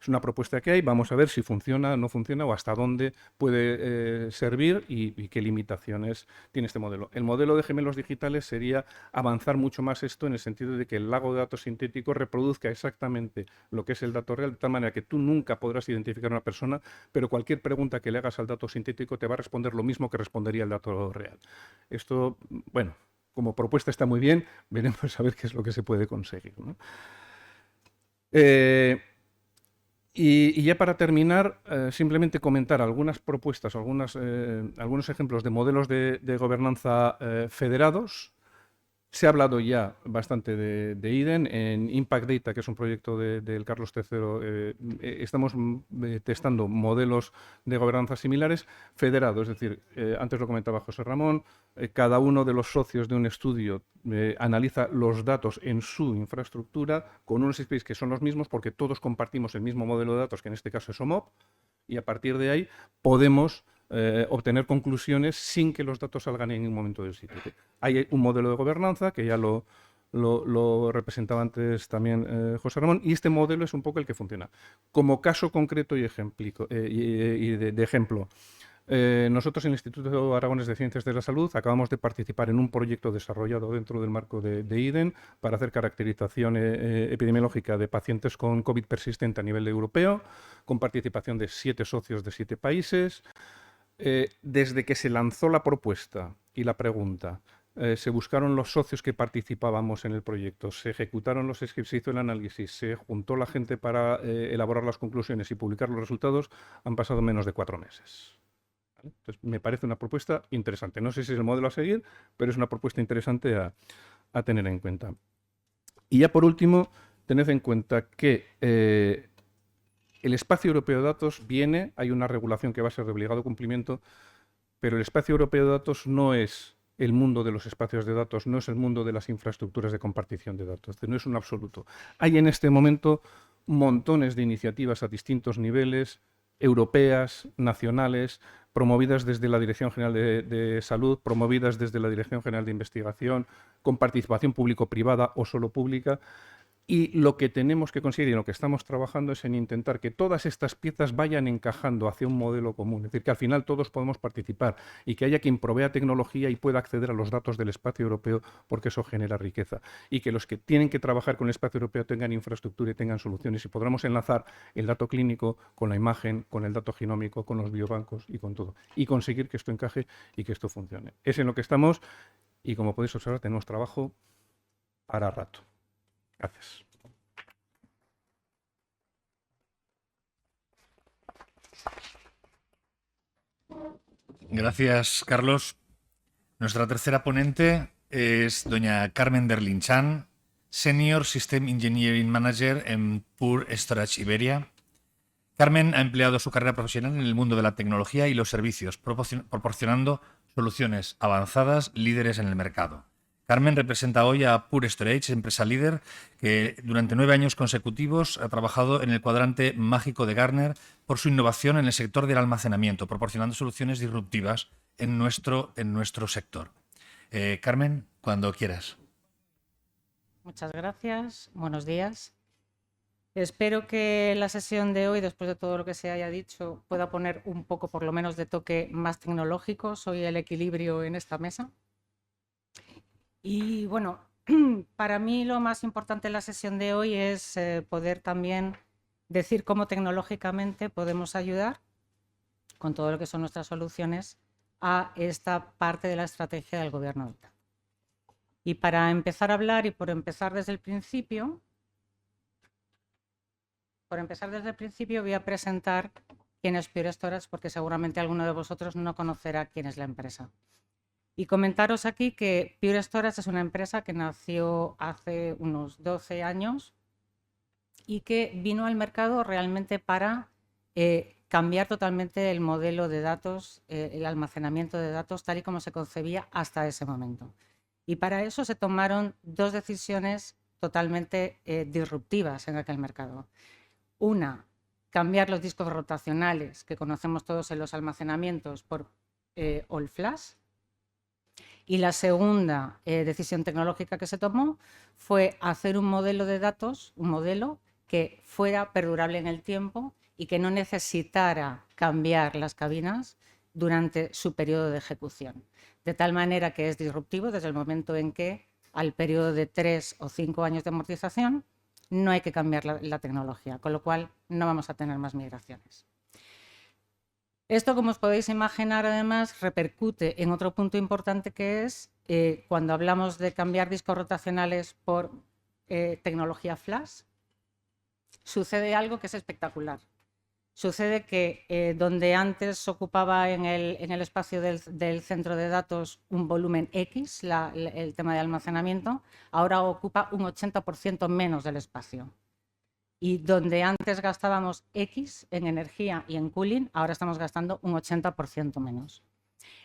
C: es una propuesta que hay, vamos a ver si funciona, no funciona o hasta dónde puede servir y qué limitaciones tiene este modelo. El modelo de gemelos digitales sería avanzar mucho más esto en el sentido de que el lago de datos sintético reproduzca exactamente lo que es el dato real, de tal manera que tú nunca podrás identificar a una persona, pero cualquier pregunta que le hagas al dato sintético te va a responder lo mismo que respondería el dato real. Esto, bueno, como propuesta está muy bien, veremos a ver qué es lo que se puede conseguir, ¿no? Y ya para terminar, simplemente comentar algunas propuestas, algunos ejemplos de modelos de gobernanza federados. Se ha hablado ya bastante de IDEN. En Impact Data, que es un proyecto del Carlos III, estamos testando modelos de gobernanza similares federados. Es decir, antes lo comentaba José Ramón, cada uno de los socios de un estudio analiza los datos en su infraestructura con unos APIs que son los mismos porque todos compartimos el mismo modelo de datos, que en este caso es OMOP, y a partir de ahí podemos obtener conclusiones sin que los datos salgan en ningún momento del sitio. Hay un modelo de gobernanza que ya lo representaba antes también José Ramón, y este modelo es un poco el que funciona. Como caso concreto y de ejemplo, nosotros en el Instituto Aragonés de Ciencias de la Salud acabamos de participar en un proyecto desarrollado dentro del marco de IDEN para hacer caracterización epidemiológica de pacientes con COVID persistente a nivel europeo, con participación de 7 socios de 7 países. Desde que se lanzó la propuesta y la pregunta, se buscaron los socios que participábamos en el proyecto, se ejecutaron los scripts, se hizo el análisis, se juntó la gente para elaborar las conclusiones y publicar los resultados, han pasado menos de 4 meses. ¿Vale? Entonces, me parece una propuesta interesante. No sé si es el modelo a seguir, pero es una propuesta interesante a tener en cuenta. Y ya por último, tened en cuenta que el espacio europeo de datos hay una regulación que va a ser de obligado cumplimiento, pero el espacio europeo de datos no es el mundo de los espacios de datos, no es el mundo de las infraestructuras de compartición de datos, no es un absoluto. Hay en este momento montones de iniciativas a distintos niveles, europeas, nacionales, promovidas desde la Dirección General de Salud, promovidas desde la Dirección General de Investigación, con participación público-privada o solo pública. Y lo que tenemos que conseguir y en lo que estamos trabajando es en intentar que todas estas piezas vayan encajando hacia un modelo común. Es decir, que al final todos podemos participar y que haya quien provea tecnología y pueda acceder a los datos del espacio europeo, porque eso genera riqueza. Y que los que tienen que trabajar con el espacio europeo tengan infraestructura y tengan soluciones y podamos enlazar el dato clínico con la imagen, con el dato genómico, con los biobancos y con todo. Y conseguir que esto encaje y que esto funcione. Es en lo que estamos y, como podéis observar, tenemos trabajo para rato. Gracias.
A: Gracias, Carlos. Nuestra tercera ponente es doña Carmen Derlinchan, Senior System Engineering Manager en Pure Storage Iberia. Carmen ha empleado su carrera profesional en el mundo de la tecnología y los servicios, proporcionando soluciones avanzadas líderes en el mercado. Carmen representa hoy a Pure Storage, empresa líder que durante 9 años consecutivos ha trabajado en el cuadrante mágico de Gartner por su innovación en el sector del almacenamiento, proporcionando soluciones disruptivas en nuestro sector. Carmen, cuando quieras.
D: Muchas gracias. Buenos días. Espero que la sesión de hoy, después de todo lo que se haya dicho, pueda poner un poco, por lo menos, de toque más tecnológico. Soy el equilibrio en esta mesa. Y bueno, para mí lo más importante en la sesión de hoy es poder también decir cómo tecnológicamente podemos ayudar con todo lo que son nuestras soluciones a esta parte de la estrategia del gobierno del dato. Y para empezar a hablar y por empezar desde el principio, voy a presentar quién es Pure Storage, porque seguramente alguno de vosotros no conocerá quién es la empresa. Y comentaros aquí que Pure Storage es una empresa que nació hace unos 12 años y que vino al mercado realmente para cambiar totalmente el modelo de datos, el almacenamiento de datos tal y como se concebía hasta ese momento. Y para eso se tomaron dos decisiones totalmente disruptivas en aquel mercado. Una, cambiar los discos rotacionales que conocemos todos en los almacenamientos por all flash. Y la segunda decisión tecnológica que se tomó fue hacer un modelo de datos, un modelo que fuera perdurable en el tiempo y que no necesitara cambiar las cabinas durante su periodo de ejecución. De tal manera que es disruptivo desde el momento en que al periodo de 3 o 5 años de amortización no hay que cambiar la tecnología, con lo cual no vamos a tener más migraciones. Esto, como os podéis imaginar, además repercute en otro punto importante que es cuando hablamos de cambiar discos rotacionales por tecnología flash, sucede algo que es espectacular. Sucede que donde antes ocupaba en el espacio del centro de datos un volumen X, el tema de almacenamiento, ahora ocupa un 80% menos del espacio. Y donde antes gastábamos X en energía y en cooling, ahora estamos gastando un 80% menos.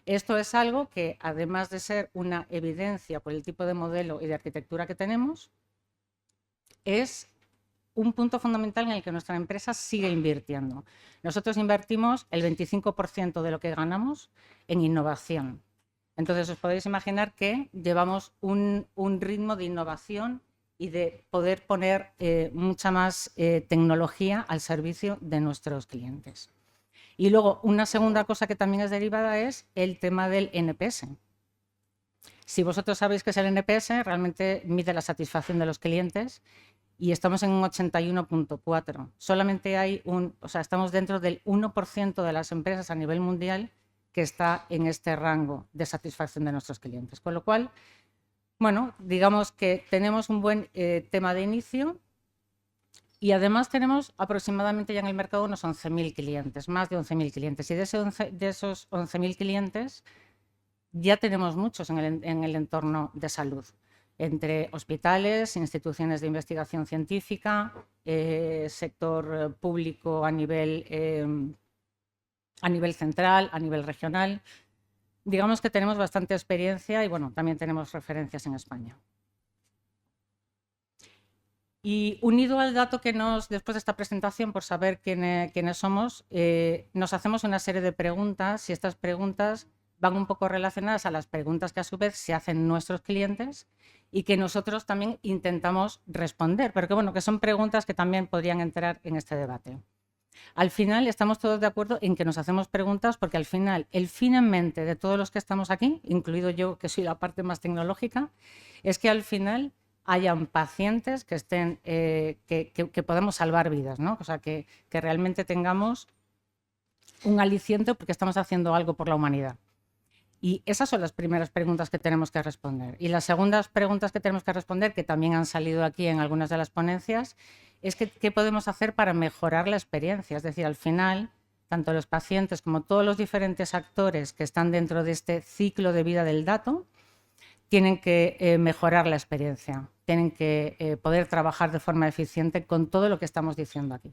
D: Esto es algo que, además de ser una evidencia por el tipo de modelo y de arquitectura que tenemos, es un punto fundamental en el que nuestra empresa sigue invirtiendo. Nosotros invertimos el 25% de lo que ganamos en innovación. Entonces, os podéis imaginar que llevamos un ritmo de innovación y de poder poner mucha más tecnología al servicio de nuestros clientes. Y luego, una segunda cosa que también es derivada es el tema del NPS. Si vosotros sabéis qué es el NPS, realmente mide la satisfacción de los clientes y estamos en un 81.4. Solamente hay estamos dentro del 1% de las empresas a nivel mundial que está en este rango de satisfacción de nuestros clientes. Con lo cual, bueno, digamos que tenemos un buen tema de inicio y además tenemos aproximadamente ya en el mercado unos 11.000 clientes, más de 11.000 clientes. Y de esos 11.000 clientes ya tenemos muchos en el entorno de salud, entre hospitales, instituciones de investigación científica, sector público a nivel central, a nivel regional. Digamos que tenemos bastante experiencia y bueno, también tenemos referencias en España. Y unido al dato que después de esta presentación, por saber quiénes somos, nos hacemos una serie de preguntas y estas preguntas van un poco relacionadas a las preguntas que a su vez se hacen nuestros clientes y que nosotros también intentamos responder, pero que son preguntas que también podrían entrar en este debate. Al final estamos todos de acuerdo en que nos hacemos preguntas porque al final el fin en mente de todos los que estamos aquí, incluido yo que soy la parte más tecnológica, es que al final hayan pacientes que estén, que podamos salvar vidas, ¿no? O sea, que realmente tengamos un aliciente porque estamos haciendo algo por la humanidad. Y esas son las primeras preguntas que tenemos que responder. Y las segundas preguntas que tenemos que responder, que también han salido aquí en algunas de las ponencias, es qué podemos hacer para mejorar la experiencia. Es decir, al final, tanto los pacientes como todos los diferentes actores que están dentro de este ciclo de vida del dato tienen que mejorar la experiencia, tienen que poder trabajar de forma eficiente con todo lo que estamos diciendo aquí.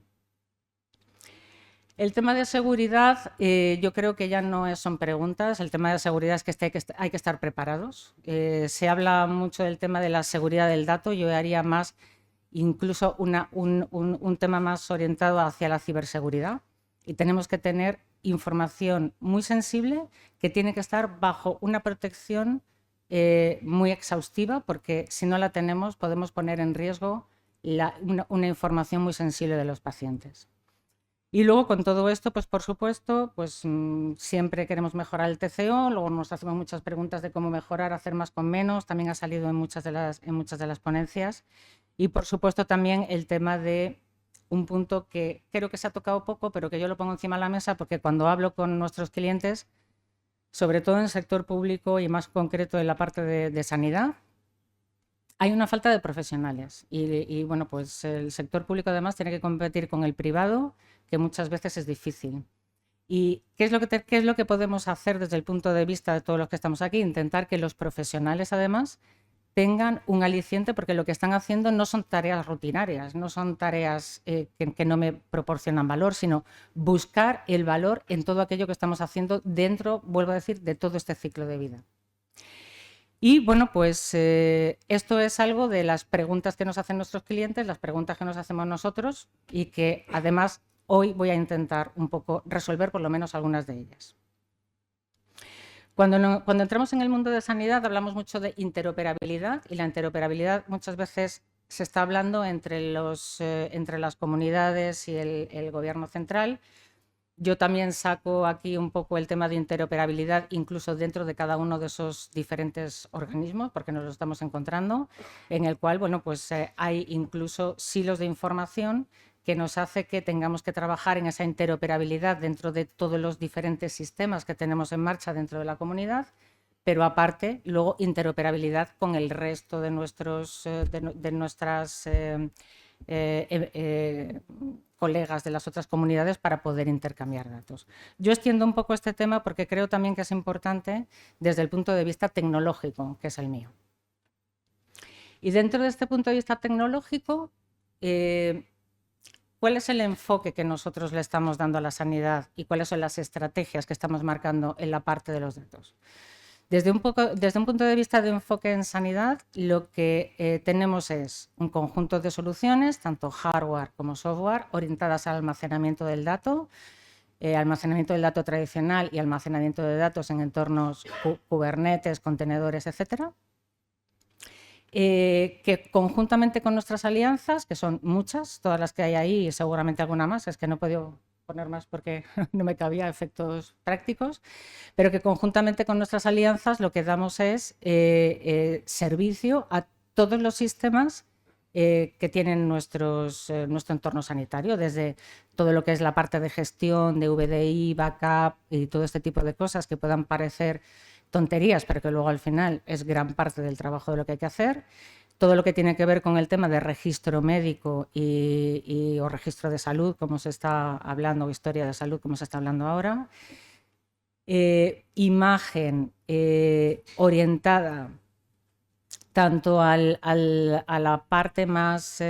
D: El tema de seguridad, yo creo que ya no son preguntas. El tema de seguridad es que hay que estar preparados. Se habla mucho del tema de la seguridad del dato. Yo haría más, incluso un tema más orientado hacia la ciberseguridad. Y tenemos que tener información muy sensible que tiene que estar bajo una protección muy exhaustiva, porque si no la tenemos podemos poner en riesgo una información muy sensible de los pacientes. Y luego con todo esto, pues por supuesto, pues siempre queremos mejorar el TCO, luego nos hacemos muchas preguntas de cómo mejorar, hacer más con menos, también ha salido en muchas de las ponencias. Y por supuesto también el tema de un punto que creo que se ha tocado poco, pero que yo lo pongo encima de la mesa porque cuando hablo con nuestros clientes, sobre todo en el sector público y más concreto en la parte de sanidad, hay una falta de profesionales y bueno, pues el sector público además tiene que competir con el privado, que muchas veces es difícil. ¿Y qué es lo que podemos hacer desde el punto de vista de todos los que estamos aquí? Intentar que los profesionales además tengan un aliciente, porque lo que están haciendo no son tareas rutinarias, no son tareas que no me proporcionan valor, sino buscar el valor en todo aquello que estamos haciendo dentro, vuelvo a decir, de todo este ciclo de vida. Y bueno, pues esto es algo de las preguntas que nos hacen nuestros clientes, las preguntas que nos hacemos nosotros y que además hoy voy a intentar un poco resolver por lo menos algunas de ellas. Cuando entramos en el mundo de sanidad hablamos mucho de interoperabilidad y la interoperabilidad muchas veces se está hablando entre las comunidades y el gobierno central. Yo también saco aquí un poco el tema de interoperabilidad incluso dentro de cada uno de esos diferentes organismos, porque nos lo estamos encontrando, en el cual, bueno, pues hay incluso silos de información que nos hace que tengamos que trabajar en esa interoperabilidad dentro de todos los diferentes sistemas que tenemos en marcha dentro de la comunidad, pero aparte, luego interoperabilidad con el resto de nuestras colegas de las otras comunidades para poder intercambiar datos. Yo extiendo un poco este tema porque creo también que es importante desde el punto de vista tecnológico, que es el mío. Y dentro de este punto de vista tecnológico, ¿cuál es el enfoque que nosotros le estamos dando a la sanidad y cuáles son las estrategias que estamos marcando en la parte de los datos? Desde un punto de vista de enfoque en sanidad, lo que tenemos es un conjunto de soluciones, tanto hardware como software, orientadas al almacenamiento del dato tradicional y almacenamiento de datos en entornos Kubernetes, contenedores, etcétera. Que conjuntamente con nuestras alianzas, que son muchas, todas las que hay ahí y seguramente alguna más, es que no he podido poner más porque no me cabía efectos prácticos, pero que conjuntamente con nuestras alianzas lo que damos es servicio a todos los sistemas que tienen nuestro entorno sanitario, desde todo lo que es la parte de gestión, de VDI, backup y todo este tipo de cosas que puedan parecer tonterías, pero que luego al final es gran parte del trabajo de lo que hay que hacer. Todo lo que tiene que ver con el tema de registro médico o registro de salud, como se está hablando, o historia de salud, como se está hablando ahora. Imagen orientada tanto a la parte más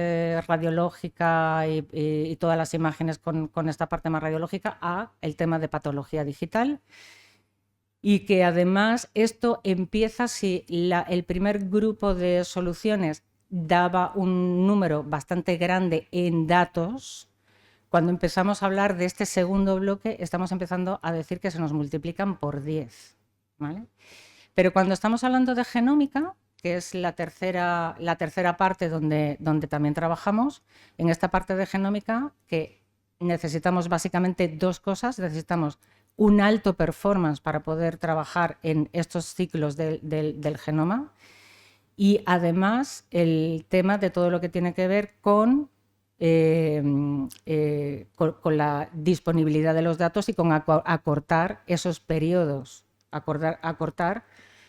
D: radiológica y todas las imágenes con esta parte más radiológica a el tema de patología digital. Y que además esto empieza si el primer grupo de soluciones daba un número bastante grande en datos. Cuando empezamos a hablar de este segundo bloque, estamos empezando a decir que se nos multiplican por 10, ¿vale? Pero cuando estamos hablando de genómica, que es la tercera parte donde también trabajamos, en esta parte de genómica que necesitamos básicamente dos cosas. Necesitamos un alto performance para poder trabajar en estos ciclos del genoma y además el tema de todo lo que tiene que ver con la disponibilidad de los datos y con acortar esos periodos, acortar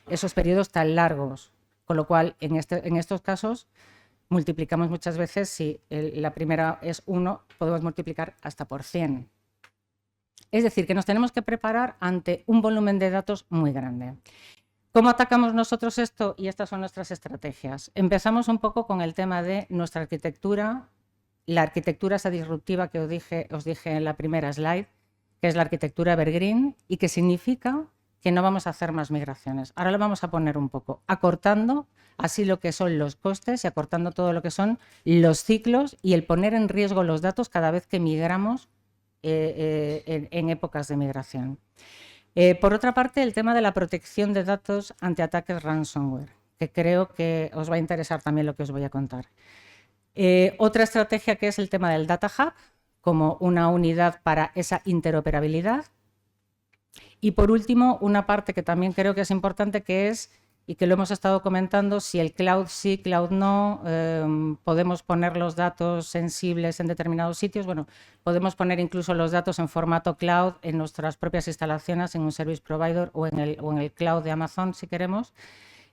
D: esos periodos tan largos, con lo cual en estos casos multiplicamos muchas veces, si la primera es 1, podemos multiplicar hasta por 100. Es decir, que nos tenemos que preparar ante un volumen de datos muy grande. ¿Cómo atacamos nosotros esto? Y estas son nuestras estrategias. Empezamos un poco con el tema de nuestra arquitectura, la arquitectura esa disruptiva que os dije en la primera slide, que es la arquitectura Evergreen y que significa que no vamos a hacer más migraciones. Ahora lo vamos a poner un poco, acortando así lo que son los costes y acortando todo lo que son los ciclos y el poner en riesgo los datos cada vez que migramos en épocas de migración. Por otra parte, el tema de la protección de datos ante ataques ransomware, que creo que os va a interesar también lo que os voy a contar. Otra estrategia que es el tema del Data Hub, como una unidad para esa interoperabilidad. Y por último, una parte que también creo que es importante, que es, y que lo hemos estado comentando, si el cloud sí, cloud no, podemos poner los datos sensibles en determinados sitios. Bueno, podemos poner incluso los datos en formato cloud en nuestras propias instalaciones, en un service provider o en el cloud de Amazon, si queremos,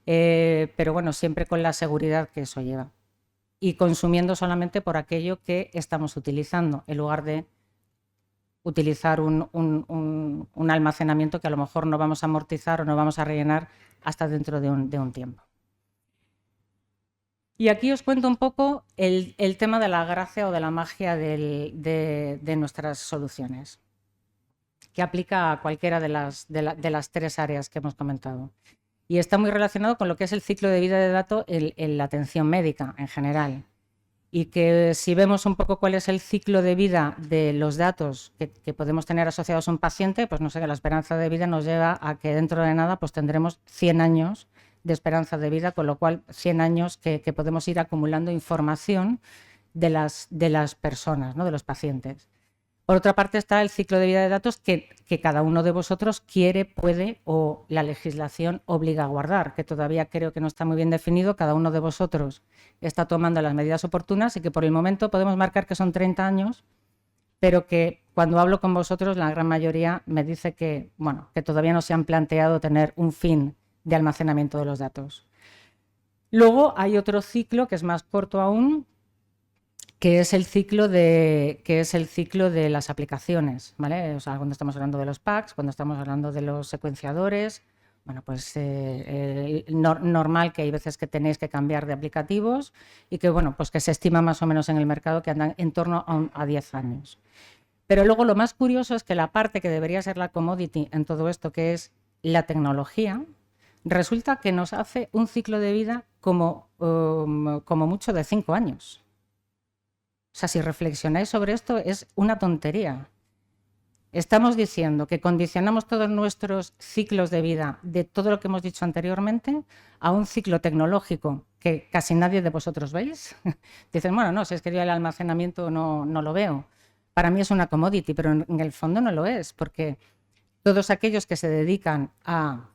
D: pero bueno, siempre con la seguridad que eso lleva. Y consumiendo solamente por aquello que estamos utilizando, en lugar de utilizar un almacenamiento que a lo mejor no vamos a amortizar o no vamos a rellenar hasta dentro de un tiempo. Y aquí os cuento un poco el tema de la gracia o de la magia de nuestras soluciones, que aplica a cualquiera de las tres áreas que hemos comentado. Y está muy relacionado con lo que es el ciclo de vida de datos en la atención médica en general. Y que si vemos un poco cuál es el ciclo de vida de los datos que podemos tener asociados a un paciente, pues no sé, que la esperanza de vida nos lleva a que dentro de nada pues tendremos 100 años de esperanza de vida, con lo cual 100 años que podemos ir acumulando información de las personas, ¿no? De los pacientes. Por otra parte está el ciclo de vida de datos que cada uno de vosotros quiere, puede o la legislación obliga a guardar, que todavía creo que no está muy bien definido. Cada uno de vosotros está tomando las medidas oportunas y que por el momento podemos marcar que son 30 años, pero que cuando hablo con vosotros la gran mayoría me dice que, bueno, que todavía no se han planteado tener un fin de almacenamiento de los datos. Luego hay otro ciclo que es más corto aún, que es el ciclo de las aplicaciones, ¿vale? O sea, cuando estamos hablando de los packs, cuando estamos hablando de los secuenciadores, bueno, pues normal que hay veces que tenéis que cambiar de aplicativos y que, bueno, pues que se estima más o menos en el mercado que andan en torno a 10 años. Pero luego lo más curioso es que la parte que debería ser la commodity en todo esto, que es la tecnología, resulta que nos hace un ciclo de vida como mucho de 5 años. O sea, si reflexionáis sobre esto, es una tontería. Estamos diciendo que condicionamos todos nuestros ciclos de vida de todo lo que hemos dicho anteriormente a un ciclo tecnológico que casi nadie de vosotros veis. Dicen, bueno, no, si es que yo el almacenamiento no lo veo. Para mí es una commodity, pero en el fondo no lo es, porque todos aquellos que se dedican a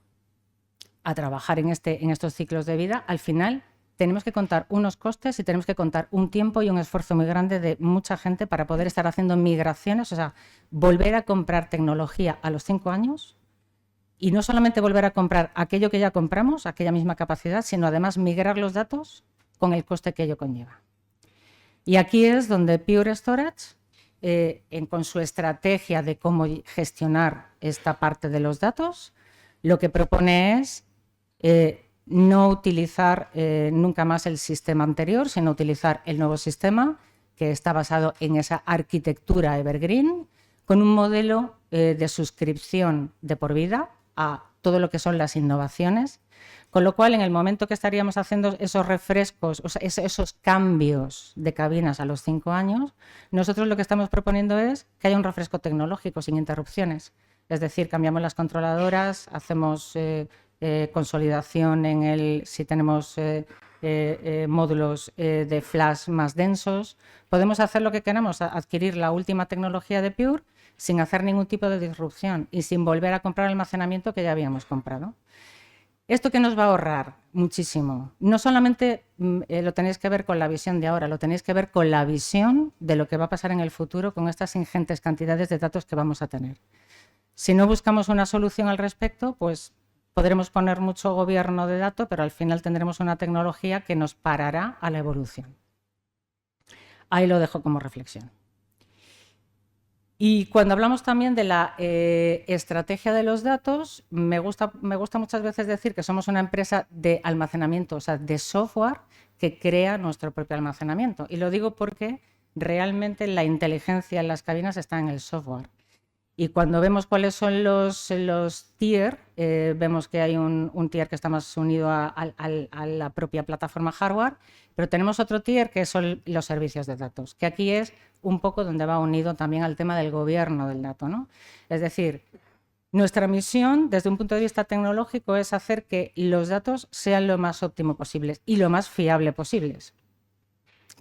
D: trabajar en estos ciclos de vida, al final tenemos que contar unos costes y tenemos que contar un tiempo y un esfuerzo muy grande de mucha gente para poder estar haciendo migraciones, o sea, volver a comprar tecnología a los 5 años y no solamente volver a comprar aquello que ya compramos, aquella misma capacidad, sino además migrar los datos con el coste que ello conlleva. Y aquí es donde Pure Storage, con su estrategia de cómo gestionar esta parte de los datos, lo que propone es no utilizar nunca más el sistema anterior, sino utilizar el nuevo sistema que está basado en esa arquitectura evergreen, con un modelo de suscripción de por vida a todo lo que son las innovaciones, con lo cual en el momento que estaríamos haciendo esos refrescos, o sea, esos cambios de cabinas a los 5 años, nosotros lo que estamos proponiendo es que haya un refresco tecnológico sin interrupciones. Es decir, cambiamos las controladoras, hacemos consolidación si tenemos módulos de flash más densos. Podemos hacer lo que queramos, adquirir la última tecnología de Pure sin hacer ningún tipo de disrupción y sin volver a comprar almacenamiento que ya habíamos comprado. ¿Esto qué nos va a ahorrar? Muchísimo. No solamente lo tenéis que ver con la visión de ahora, lo tenéis que ver con la visión de lo que va a pasar en el futuro con estas ingentes cantidades de datos que vamos a tener. Si no buscamos una solución al respecto, pues podremos poner mucho gobierno de datos, pero al final tendremos una tecnología que nos parará a la evolución. Ahí lo dejo como reflexión. Y cuando hablamos también de la estrategia de los datos, me gusta muchas veces decir que somos una empresa de almacenamiento, o sea, de software que crea nuestro propio almacenamiento. Y lo digo porque realmente la inteligencia en las cabinas está en el software. Y cuando vemos cuáles son los tier, vemos que hay un tier que está más unido a la propia plataforma hardware, pero tenemos otro tier que son los servicios de datos, que aquí es un poco donde va unido también al tema del gobierno del dato, ¿no? Es decir, nuestra misión desde un punto de vista tecnológico es hacer que los datos sean lo más óptimo posibles y lo más fiable posibles.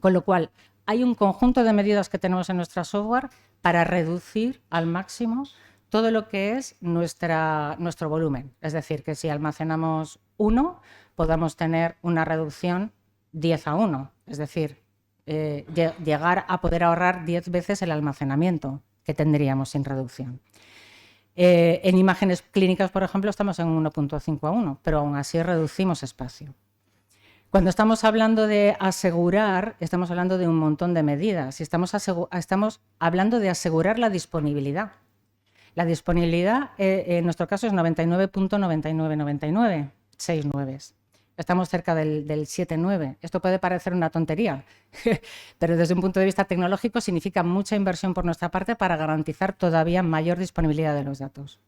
D: Con lo cual, hay un conjunto de medidas que tenemos en nuestra software para reducir al máximo todo lo que es nuestro volumen. Es decir, que si almacenamos 1, podamos tener una reducción 10:1. Es decir, llegar a poder ahorrar 10 veces el almacenamiento que tendríamos sin reducción. En imágenes clínicas, por ejemplo, estamos en 1.5:1, pero aún así reducimos espacio. Cuando estamos hablando de asegurar, estamos hablando de un montón de medidas y estamos hablando de asegurar la disponibilidad. La disponibilidad, en nuestro caso, es 99.9999, 6 nueves. Estamos cerca del 7,9. Esto puede parecer una tontería, pero desde un punto de vista tecnológico significa mucha inversión por nuestra parte para garantizar todavía mayor disponibilidad de los datos.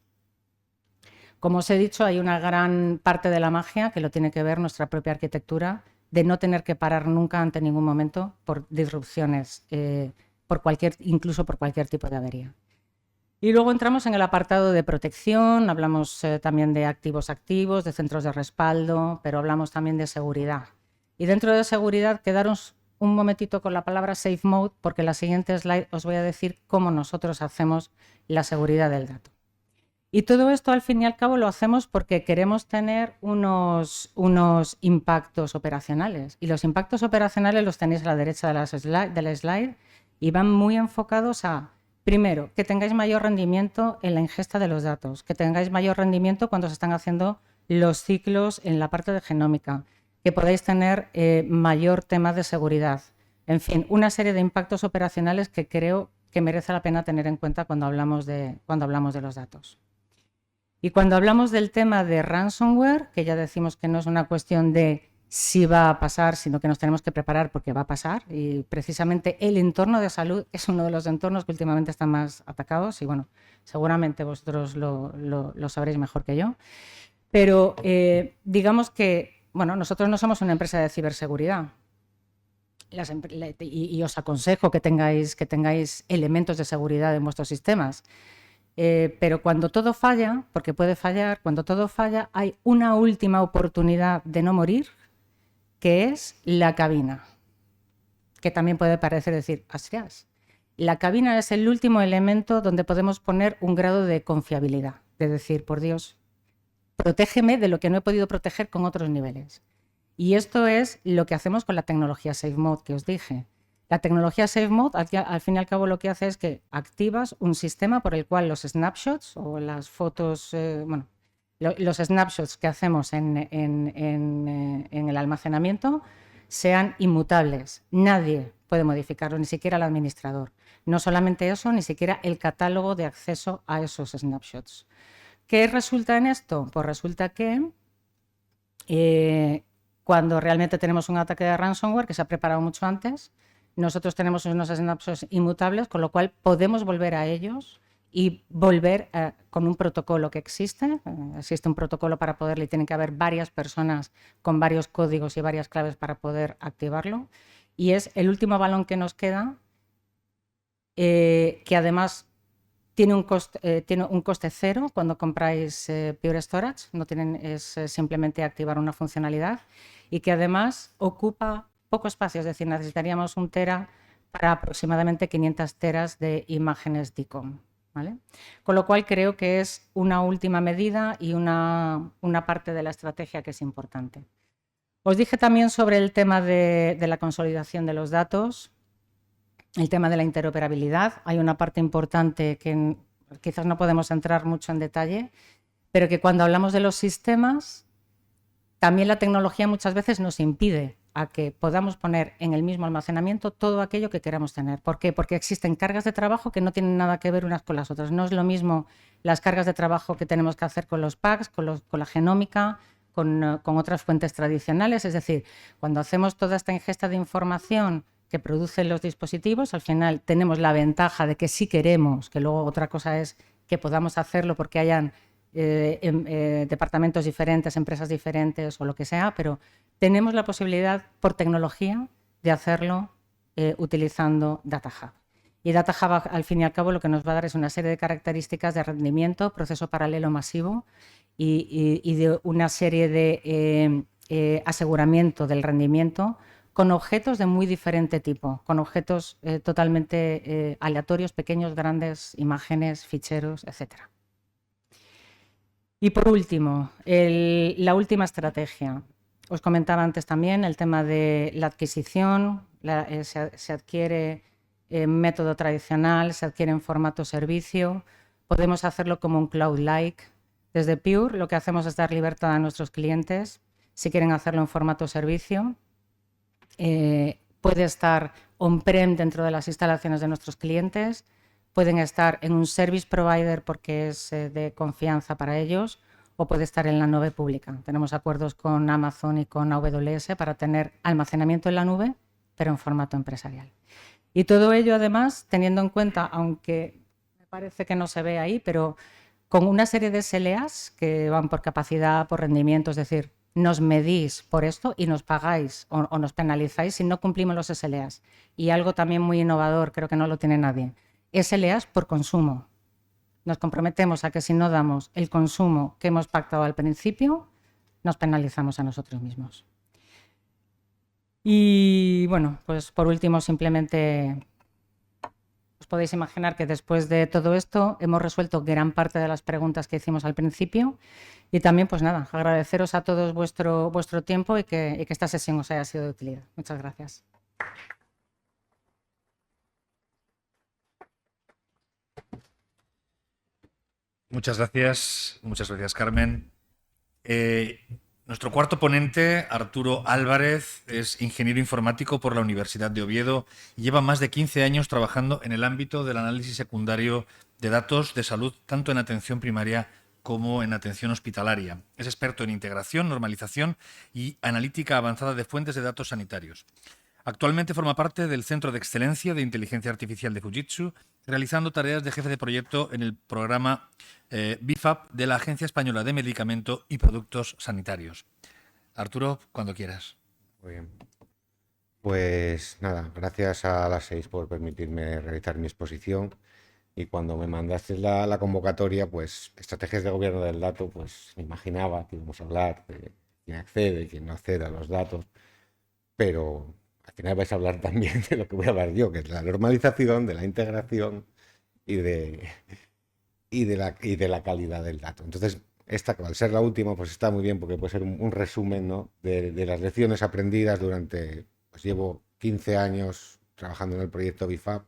D: Como os he dicho, hay una gran parte de la magia que lo tiene que ver nuestra propia arquitectura, de no tener que parar nunca ante ningún momento por disrupciones, incluso por cualquier tipo de avería. Y luego entramos en el apartado de protección, hablamos también de activos, de centros de respaldo, pero hablamos también de seguridad. Y dentro de seguridad, quedaros un momentito con la palabra Safe Mode, porque en la siguiente slide os voy a decir cómo nosotros hacemos la seguridad del dato. Y todo esto, al fin y al cabo, lo hacemos porque queremos tener unos impactos operacionales. Y los impactos operacionales los tenéis a la derecha de la slide y van muy enfocados a, primero, que tengáis mayor rendimiento en la ingesta de los datos, que tengáis mayor rendimiento cuando se están haciendo los ciclos en la parte de genómica, que podáis tener mayor tema de seguridad. En fin, una serie de impactos operacionales que creo que merece la pena tener en cuenta cuando hablamos de los datos. Y cuando hablamos del tema de ransomware, que ya decimos que no es una cuestión de si va a pasar, sino que nos tenemos que preparar porque va a pasar, y precisamente el entorno de salud es uno de los entornos que últimamente están más atacados, y bueno, seguramente vosotros lo sabréis mejor que yo, pero digamos que, bueno, nosotros no somos una empresa de ciberseguridad, y os aconsejo que tengáis elementos de seguridad en vuestros sistemas. Pero cuando todo falla, porque puede fallar, cuando todo falla hay una última oportunidad de no morir, que es la cabina, que también puede parecer decir, ¡astras! La cabina es el último elemento donde podemos poner un grado de confiabilidad, de decir, por Dios, protégeme de lo que no he podido proteger con otros niveles. Y esto es lo que hacemos con la tecnología SafeMode que os dije. La tecnología SafeMode, al fin y al cabo, lo que hace es que activas un sistema por el cual los snapshots o las fotos, los snapshots que hacemos en el almacenamiento sean inmutables. Nadie puede modificarlo, ni siquiera el administrador. No solamente eso, ni siquiera el catálogo de acceso a esos snapshots. ¿Qué resulta en esto? Pues resulta que cuando realmente tenemos un ataque de ransomware que se ha preparado mucho antes, nosotros tenemos unos snapshots inmutables, con lo cual podemos volver a ellos y volver con un protocolo que existe. Existe un protocolo para poderlo y tienen que haber varias personas con varios códigos y varias claves para poder activarlo. Y es el último balón que nos queda, que además tiene un coste cero cuando compráis Pure Storage, es simplemente activar una funcionalidad, y que además ocupa poco espacio, es decir, necesitaríamos 1 tera para aproximadamente 500 teras de imágenes DICOM, ¿vale? Con lo cual creo que es una última medida y una parte de la estrategia que es importante. Os dije también sobre el tema de la consolidación de los datos, el tema de la interoperabilidad. Hay una parte importante que quizás no podemos entrar mucho en detalle, pero que cuando hablamos de los sistemas, también la tecnología muchas veces nos impide a que podamos poner en el mismo almacenamiento todo aquello que queramos tener. ¿Por qué? Porque existen cargas de trabajo que no tienen nada que ver unas con las otras. No es lo mismo las cargas de trabajo que tenemos que hacer con los PACS, con la genómica, con otras fuentes tradicionales. Es decir, cuando hacemos toda esta ingesta de información que producen los dispositivos, al final tenemos la ventaja de que sí queremos, que luego otra cosa es que podamos hacerlo porque hayan departamentos diferentes, empresas diferentes o lo que sea, pero tenemos la posibilidad por tecnología de hacerlo utilizando Data Hub. Y Data Hub, al fin y al cabo, lo que nos va a dar es una serie de características de rendimiento, proceso paralelo masivo y de una serie de aseguramiento del rendimiento con objetos de muy diferente tipo, con objetos totalmente aleatorios, pequeños, grandes, imágenes, ficheros, etc. Y por último, la última estrategia. Os comentaba antes también el tema de la adquisición, se adquiere en método tradicional, se adquiere en formato servicio, podemos hacerlo como un cloud-like. Desde Pure lo que hacemos es dar libertad a nuestros clientes, si quieren hacerlo en formato servicio. Puede estar on-prem dentro de las instalaciones de nuestros clientes, pueden estar en un service provider porque es de confianza para ellos, o puede estar en la nube pública. Tenemos acuerdos con Amazon y con AWS para tener almacenamiento en la nube, pero en formato empresarial. Y todo ello, además, teniendo en cuenta, aunque me parece que no se ve ahí, pero con una serie de SLAs que van por capacidad, por rendimiento, es decir, nos medís por esto y nos pagáis o nos penalizáis si no cumplimos los SLAs. Y algo también muy innovador, creo que no lo tiene nadie, SLAs por consumo. Nos comprometemos a que si no damos el consumo que hemos pactado al principio, nos penalizamos a nosotros mismos. Y bueno, pues por último, simplemente os podéis imaginar que después de todo esto hemos resuelto gran parte de las preguntas que hicimos al principio. Y también, pues nada, agradeceros a todos vuestro tiempo y que esta sesión os haya sido de utilidad. Muchas gracias.
A: Muchas gracias, Carmen. Nuestro cuarto ponente, Arturo Álvarez, es ingeniero informático por la Universidad de Oviedo y lleva más de 15 años trabajando en el ámbito del análisis secundario de datos de salud, tanto en atención primaria como en atención hospitalaria. Es experto en integración, normalización y analítica avanzada de fuentes de datos sanitarios. Actualmente forma parte del Centro de Excelencia de Inteligencia Artificial de Fujitsu, realizando tareas de jefe de proyecto en el programa BIFAP de la Agencia Española de Medicamento y Productos Sanitarios. Arturo, cuando quieras.
E: Muy bien. Pues nada, gracias a las 6 por permitirme realizar mi exposición. Y cuando me mandaste la convocatoria, pues estrategias de gobierno del dato, pues me imaginaba que íbamos a hablar de quién accede y quién no accede a los datos, pero al final vais a hablar también de lo que voy a hablar yo, que es la normalización, de la integración y de la calidad del dato. Entonces, esta, al ser la última, pues está muy bien porque puede ser un resumen, ¿no?, de las lecciones aprendidas durante, pues llevo 15 años trabajando en el proyecto BIFAP.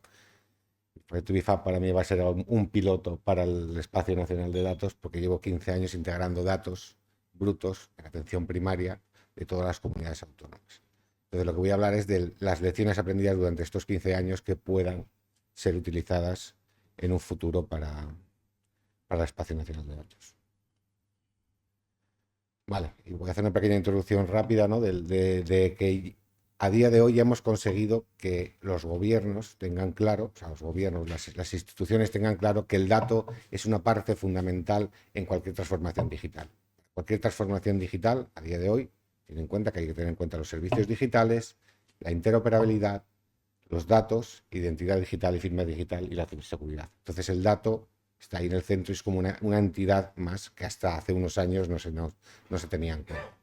E: El proyecto BIFAP para mí va a ser un piloto para el Espacio Nacional de Datos porque llevo 15 años integrando datos brutos en atención primaria de todas las comunidades autónomas. Entonces, lo que voy a hablar es de las lecciones aprendidas durante estos 15 años que puedan ser utilizadas en un futuro para el Espacio Nacional de Datos. Vale, y voy a hacer una pequeña introducción rápida, ¿no?, de que a día de hoy ya hemos conseguido que los gobiernos tengan claro, o sea, los gobiernos, las instituciones tengan claro que el dato es una parte fundamental en cualquier transformación digital. Cualquier transformación digital, a día de hoy, tiene en cuenta que hay que tener en cuenta los servicios digitales, la interoperabilidad, los datos, identidad digital y firma digital y la ciberseguridad. Entonces el dato está ahí en el centro y es como una entidad más que hasta hace unos años no se tenía en cuenta.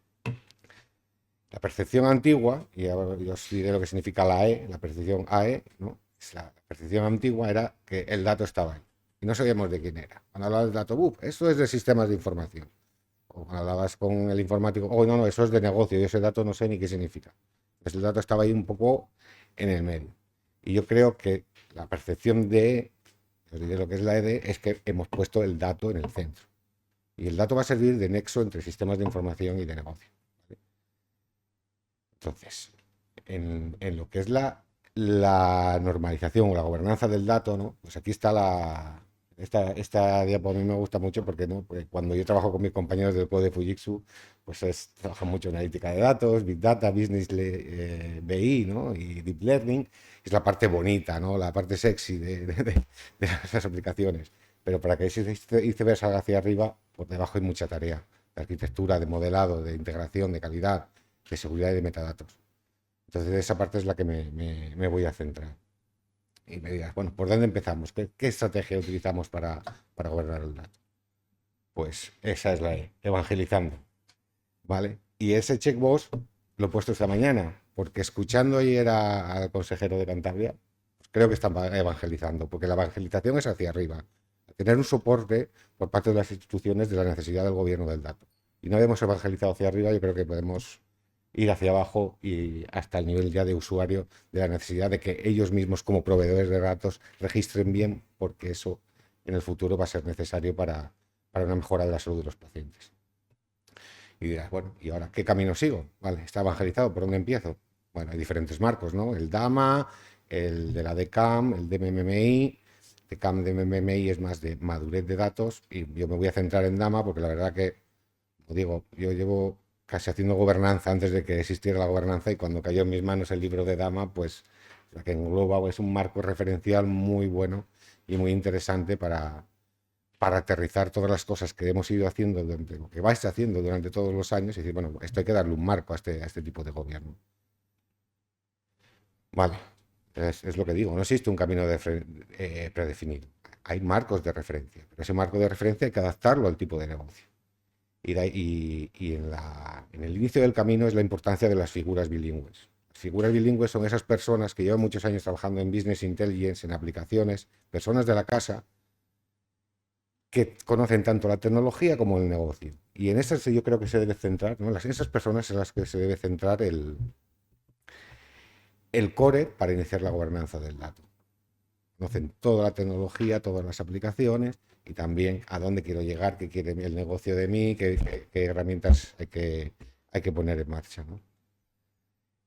E: La percepción antigua, y ahora yo os diré lo que significa la percepción AE, ¿no? La percepción antigua era que el dato estaba ahí y no sabíamos de quién era. Cuando hablabas del dato, esto es de sistemas de información. O cuando hablabas con el informático, no, eso es de negocio, yo ese dato no sé ni qué significa. Pues el dato estaba ahí un poco en el medio. Y yo creo que la percepción os diré lo que es la ED, es que hemos puesto el dato en el centro. Y el dato va a servir de nexo entre sistemas de información y de negocio. ¿Vale? Entonces, en lo que es la normalización o la gobernanza del dato, ¿no?, pues aquí está esta diapo a mí me gusta mucho porque cuando yo trabajo con mis compañeros del código de Fujitsu, pues trabajan mucho en analítica de datos, Big Data, Business BI, ¿no?, y Deep Learning. Es la parte bonita, ¿no?, la parte sexy de las aplicaciones. Pero para que ese iceberg salga hacia arriba, por debajo hay mucha tarea de arquitectura, de modelado, de integración, de calidad, de seguridad y de metadatos. Entonces, esa parte es la que me voy a centrar. Y me dirás, bueno, ¿por dónde empezamos? ¿Qué estrategia utilizamos para gobernar el dato? Pues esa es la evangelizando, ¿vale? Y ese checkbox lo he puesto esta mañana. porque escuchando ayer al consejero de Cantabria, pues creo que están evangelizando, porque la evangelización es hacia arriba, tener un soporte por parte de las instituciones de la necesidad del gobierno del dato. Y no hemos evangelizado hacia arriba, yo creo que podemos ir hacia abajo y hasta el nivel ya de usuario, de la necesidad de que ellos mismos como proveedores de datos registren bien, porque eso en el futuro va a ser necesario para una mejora de la salud de los pacientes. Y dirás, bueno, ¿y ahora qué camino sigo? Vale, está evangelizado, ¿por dónde empiezo? Bueno, hay diferentes marcos, ¿no? El DAMA, el de la DCAM, el DMMI. DCAM, DMMI es más de madurez de datos y yo me voy a centrar en DAMA porque la verdad que, como digo, yo llevo casi haciendo gobernanza antes de que existiera la gobernanza y cuando cayó en mis manos el libro de DAMA, pues la que engloba es un marco referencial muy bueno y muy interesante para aterrizar todas las cosas que hemos ido haciendo, lo que vais haciendo durante todos los años y decir, bueno, esto hay que darle un marco a este tipo de gobierno. Vale, es lo que digo, no existe un camino predefinido. Hay marcos de referencia, pero ese marco de referencia hay que adaptarlo al tipo de negocio. Y en el inicio del camino es la importancia de las figuras bilingües. Las figuras bilingües son esas personas que llevan muchos años trabajando en business intelligence, en aplicaciones, personas de la casa, que conocen tanto la tecnología como el negocio. Y en esas yo creo que se debe centrar, ¿no? Esas personas en las que se debe centrar el core para iniciar la gobernanza del dato. Conocen toda la tecnología, todas las aplicaciones y también a dónde quiero llegar, qué quiere el negocio de mí, qué herramientas hay que poner en marcha, ¿no?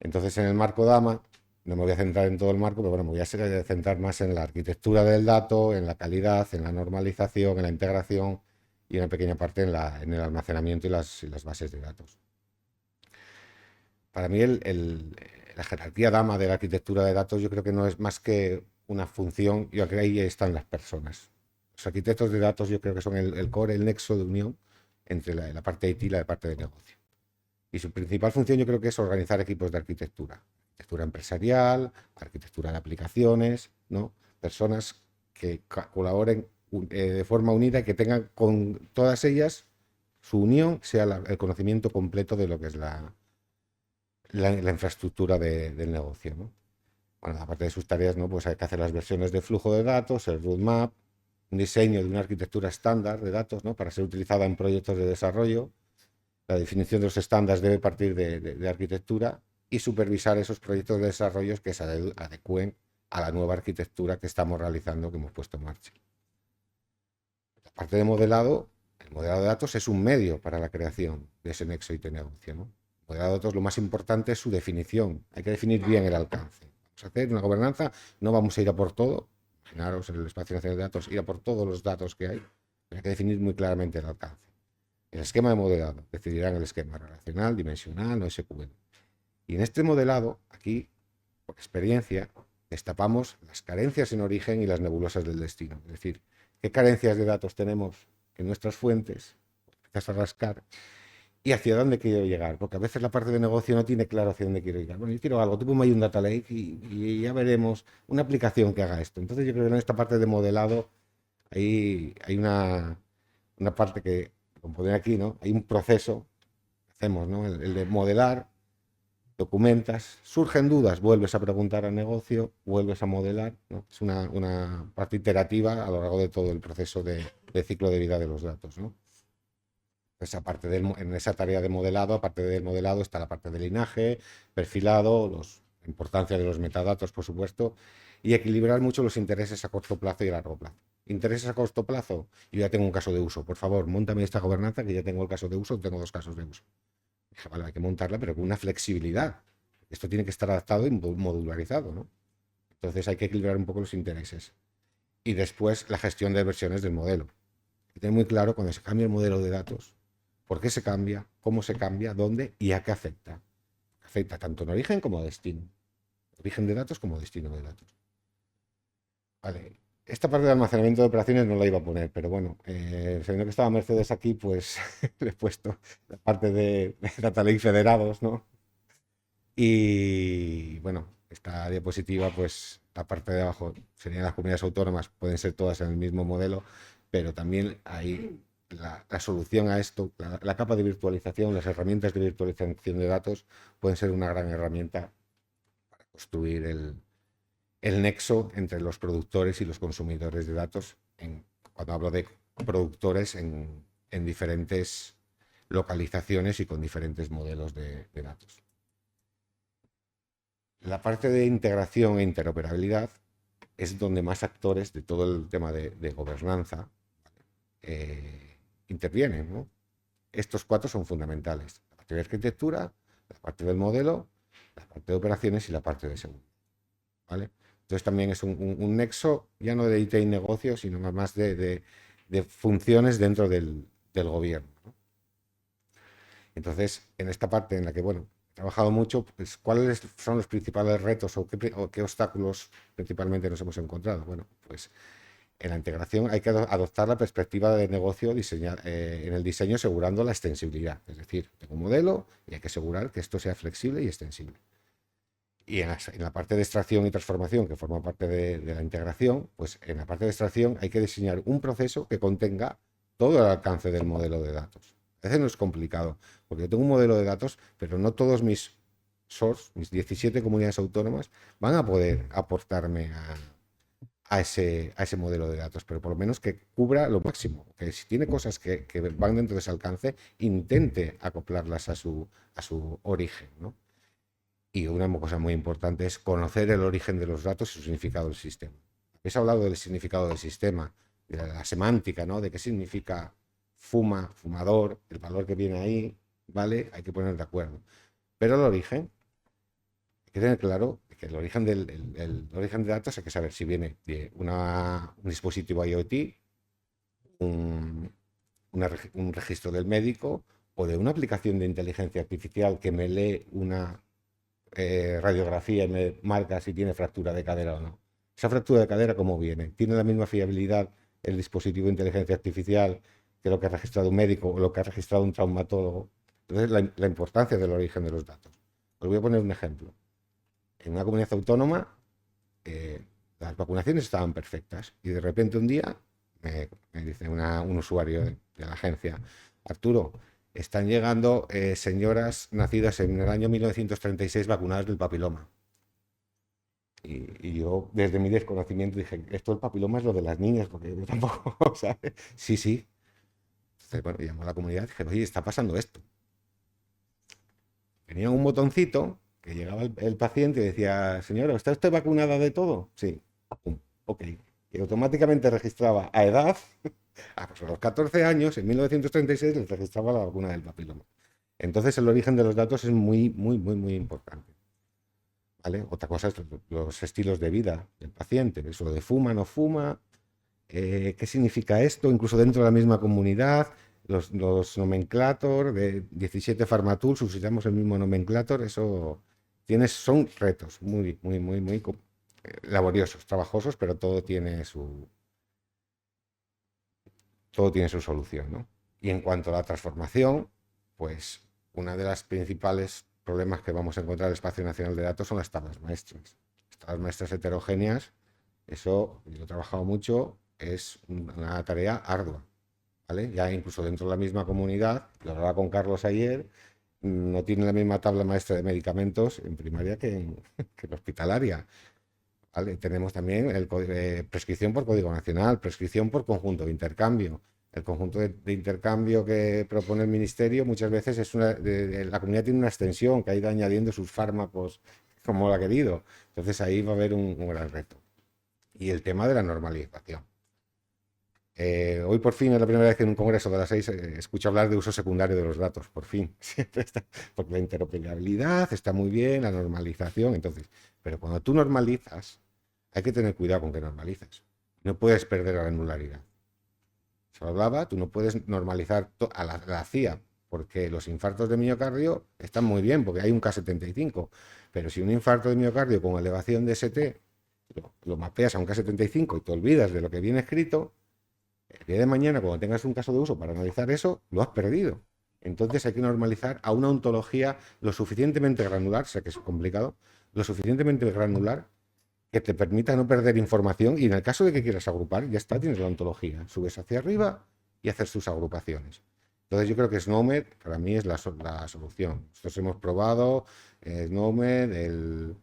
E: Entonces, en el marco DAMA, no me voy a centrar en todo el marco, pero bueno, me voy a centrar más en la arquitectura del dato, en la calidad, en la normalización, en la integración y en una pequeña parte en el almacenamiento y las bases de datos. Para mí, la jerarquía DAMA de la arquitectura de datos yo creo que no es más que una función, yo creo que ahí están las personas. Los arquitectos de datos yo creo que son el core, el nexo de unión entre la parte de IT y la parte de negocio. Y su principal función yo creo que es organizar equipos de arquitectura empresarial, arquitectura de aplicaciones, ¿no? Personas que colaboren de forma unida y que tengan con todas ellas su unión, sea el conocimiento completo de lo que es la infraestructura del negocio, ¿no? Bueno, aparte de sus tareas, ¿no? Pues hay que hacer las versiones de flujo de datos, el roadmap, un diseño de una arquitectura estándar de datos, ¿no? Para ser utilizada en proyectos de desarrollo. La definición de los estándares debe partir de arquitectura y supervisar esos proyectos de desarrollo que se adecúen a la nueva arquitectura que estamos realizando, que hemos puesto en marcha. La parte de modelado, el modelado de datos es un medio para la creación de ese nexo IT-negocio, ¿no? El modelado de datos, lo más importante es su definición. Hay que definir bien el alcance. Vamos a hacer una gobernanza, no vamos a ir a por todo. Imaginaros en el Espacio Nacional de Datos, ir a por todos los datos que hay. Hay que definir muy claramente el alcance. El esquema de modelado decidirán el esquema relacional, dimensional o SQL. Y en este modelado, aquí, por experiencia, destapamos las carencias en origen y las nebulosas del destino. Es decir, qué carencias de datos tenemos en nuestras fuentes, empiezas a rascar, y hacia dónde quiero llegar. Porque a veces la parte de negocio no tiene claro hacia dónde quiero llegar. Bueno, yo quiero algo, tipo hay un data lake y ya veremos una aplicación que haga esto. Entonces yo creo que en esta parte de modelado hay una parte que, como ponen aquí, ¿no? Hay un proceso que hacemos, ¿no? El de modelar, documentas, surgen dudas, vuelves a preguntar al negocio, vuelves a modelar, ¿no? Es una parte iterativa a lo largo de todo el proceso de ciclo de vida de los datos, ¿no? Pues en esa tarea de modelado, aparte del modelado, está la parte de linaje, perfilado, la importancia de los metadatos, por supuesto, y equilibrar mucho los intereses a corto plazo y a largo plazo. Intereses a corto plazo, yo ya tengo un caso de uso, por favor, móntame esta gobernanza que ya tengo el caso de uso, tengo 2 casos de uso. Dije, vale, hay que montarla, pero con una flexibilidad. Esto tiene que estar adaptado y modularizado, ¿no? Entonces hay que equilibrar un poco los intereses. Y después la gestión de versiones del modelo. Hay que tener muy claro cuando se cambia el modelo de datos, por qué se cambia, cómo se cambia, dónde y a qué afecta. Afecta tanto en origen como destino. Origen de datos como destino de datos. Vale. Esta parte de almacenamiento de operaciones no la iba a poner, pero bueno, sabiendo que estaba Mercedes aquí, pues le he puesto la parte de Data Lake federados, ¿no? Y bueno, esta diapositiva, pues la parte de abajo serían las comunidades autónomas, pueden ser todas en el mismo modelo, pero también hay la solución a esto, la capa de virtualización, las herramientas de virtualización de datos pueden ser una gran herramienta construir el nexo entre los productores y los consumidores de datos, cuando hablo de productores en diferentes localizaciones y con diferentes modelos de datos. La parte de integración e interoperabilidad es donde más actores de todo el tema de gobernanza intervienen, ¿no? Estos 4 son fundamentales: la parte de arquitectura, la parte del modelo, la parte de operaciones y la parte de seguridad, ¿vale? Entonces también es un nexo ya no de IT y negocio, sino más de funciones dentro del gobierno, ¿no? Entonces, en esta parte en la que, bueno, he trabajado mucho, pues, ¿cuáles son los principales retos o qué obstáculos principalmente nos hemos encontrado? Bueno, pues en la integración hay que adoptar la perspectiva de negocio en el diseño, asegurando la extensibilidad. Es decir, tengo un modelo y hay que asegurar que esto sea flexible y extensible. Y en la parte de extracción y transformación, que forma parte de la integración, pues en la parte de extracción hay que diseñar un proceso que contenga todo el alcance del modelo de datos. A veces no es complicado, porque yo tengo un modelo de datos, pero no todos mis source, mis 17 comunidades autónomas, van a poder aportarme a ese modelo de datos, pero por lo menos que cubra lo máximo, que si tiene cosas que van dentro de ese alcance, intente acoplarlas a su origen, ¿no? Y una cosa muy importante es conocer el origen de los datos y su significado del sistema. Habéis hablado del significado del sistema, de la semántica, ¿no? De qué significa fumador, el valor que viene ahí, ¿vale? Hay que poner de acuerdo. Pero el origen, hay que tener claro que el origen el origen de datos hay que saber si viene de un dispositivo IoT, un registro del médico o de una aplicación de inteligencia artificial que me lee una radiografía y me marca si tiene fractura de cadera o no. Esa fractura de cadera, ¿cómo viene? ¿Tiene la misma fiabilidad el dispositivo de inteligencia artificial que lo que ha registrado un médico o lo que ha registrado un traumatólogo? Entonces, la importancia del origen de los datos. Os voy a poner un ejemplo. En una comunidad autónoma, las vacunaciones estaban perfectas y de repente un día me dice un usuario de la agencia: Arturo, están llegando señoras nacidas en el año 1936 vacunadas del papiloma. Y yo, desde mi desconocimiento, dije: esto del papiloma es lo de las niñas, porque yo tampoco, ¿sabes? Sí. Entonces, bueno, llamó a la comunidad y dije: oye, está pasando esto. Tenía un botoncito que llegaba el paciente y decía: señora, ¿está usted vacunada de todo? Sí. Pum, ok. Y automáticamente registraba a edad. Pues a los 14 años, en 1936, les registraba la vacuna del papiloma. Entonces, el origen de los datos es muy, muy, muy, muy importante, ¿vale? Otra cosa es los estilos de vida del paciente. Eso de fuma, no fuma, qué significa esto, incluso dentro de la misma comunidad, los nomenclator de 17 Pharmatools, usamos el mismo nomenclator. Eso son retos muy, muy, muy, muy laboriosos, trabajosos, pero todo tiene su solución, ¿no? Y en cuanto a la transformación, pues una de las principales problemas que vamos a encontrar en el Espacio Nacional de Datos son las tablas maestras. Las tablas maestras heterogéneas, eso yo he trabajado mucho, es una tarea ardua, ¿vale? Ya incluso dentro de la misma comunidad, lo hablaba con Carlos ayer, no tiene la misma tabla maestra de medicamentos en primaria que en hospitalaria. ¿Vale? Tenemos también prescripción por Código Nacional, prescripción por conjunto de intercambio. El conjunto de intercambio que propone el Ministerio muchas veces la comunidad tiene una extensión que ha ido añadiendo sus fármacos como lo ha querido. Entonces ahí va a haber un gran reto. Y el tema de la normalización. Hoy por fin es la primera vez que en un congreso de las 6 escucho hablar de uso secundario de los datos, por fin. Porque la interoperabilidad está muy bien, la normalización, entonces, pero cuando tú normalizas, hay que tener cuidado con que normalizas. No puedes perder la granularidad. Se hablaba, tú no puedes normalizar a la CIA, porque los infartos de miocardio están muy bien, porque hay un K75, pero si un infarto de miocardio con elevación de ST lo mapeas a un K75 y te olvidas de lo que viene escrito, el día de mañana, cuando tengas un caso de uso para analizar eso, lo has perdido. Entonces hay que normalizar a una ontología lo suficientemente granular, sé que es complicado, lo suficientemente granular que te permita no perder información, y en el caso de que quieras agrupar, ya está, tienes la ontología. Subes hacia arriba y haces tus agrupaciones. Entonces yo creo que SNOMED para mí es la solución. Nosotros hemos probado SNOMED,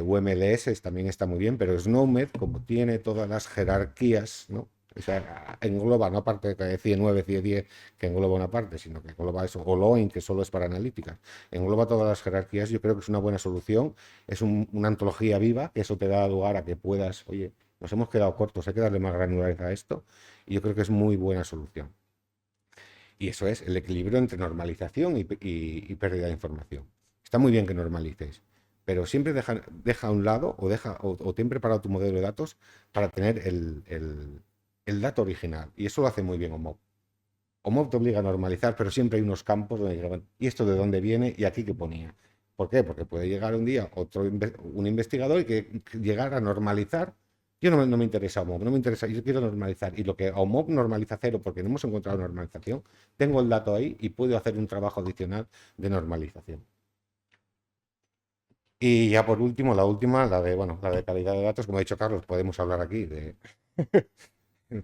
E: UMLS también está muy bien, pero SNOMED, como tiene todas las jerarquías, ¿no? O sea, engloba, no aparte de CIE 9, CIE 10, que engloba una parte, sino que engloba eso, o LOIN, que solo es para analíticas, engloba todas las jerarquías. Yo creo que es una buena solución, es una antología viva, que eso te da lugar a que puedas, oye, nos hemos quedado cortos, hay que darle más granularidad a esto, y yo creo que es muy buena solución. Y eso es el equilibrio entre normalización y pérdida de información. Está muy bien que normalices, pero siempre deja a un lado o ten preparado tu modelo de datos para tener el dato original. Y eso lo hace muy bien OMOP. OMOP te obliga a normalizar, pero siempre hay unos campos donde digan, ¿y esto de dónde viene? ¿Y aquí qué ponía? ¿Por qué? Porque puede llegar un día un investigador y que llegar a normalizar. Yo no me interesa OMOP, no me interesa, yo quiero normalizar. Y lo que OMOP normaliza cero, porque no hemos encontrado normalización, tengo el dato ahí y puedo hacer un trabajo adicional de normalización. Y ya por último, la última, la de calidad de datos, como ha dicho Carlos, podemos hablar aquí de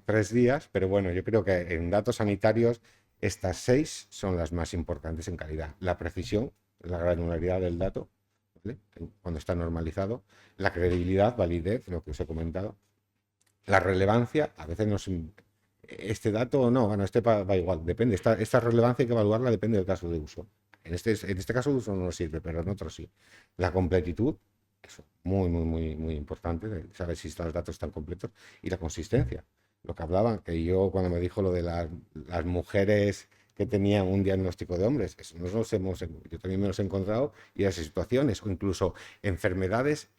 E: 3 días, pero bueno, yo creo que en datos sanitarios estas 6 son las más importantes en calidad. La precisión, la granularidad del dato, ¿vale? Cuando está normalizado, la credibilidad, validez, lo que os he comentado, la relevancia, a veces este dato o no, bueno, este va igual, depende, esta relevancia hay que evaluarla, depende del caso de uso. En este caso de uso no nos sirve, pero en otros sí. La completitud, eso, muy importante, de saber si los datos están completos, y la consistencia. Lo que hablaban, que yo cuando me dijo lo de las mujeres que tenían un diagnóstico de hombres, eso yo también me los he encontrado, y esas situaciones, o incluso enfermedades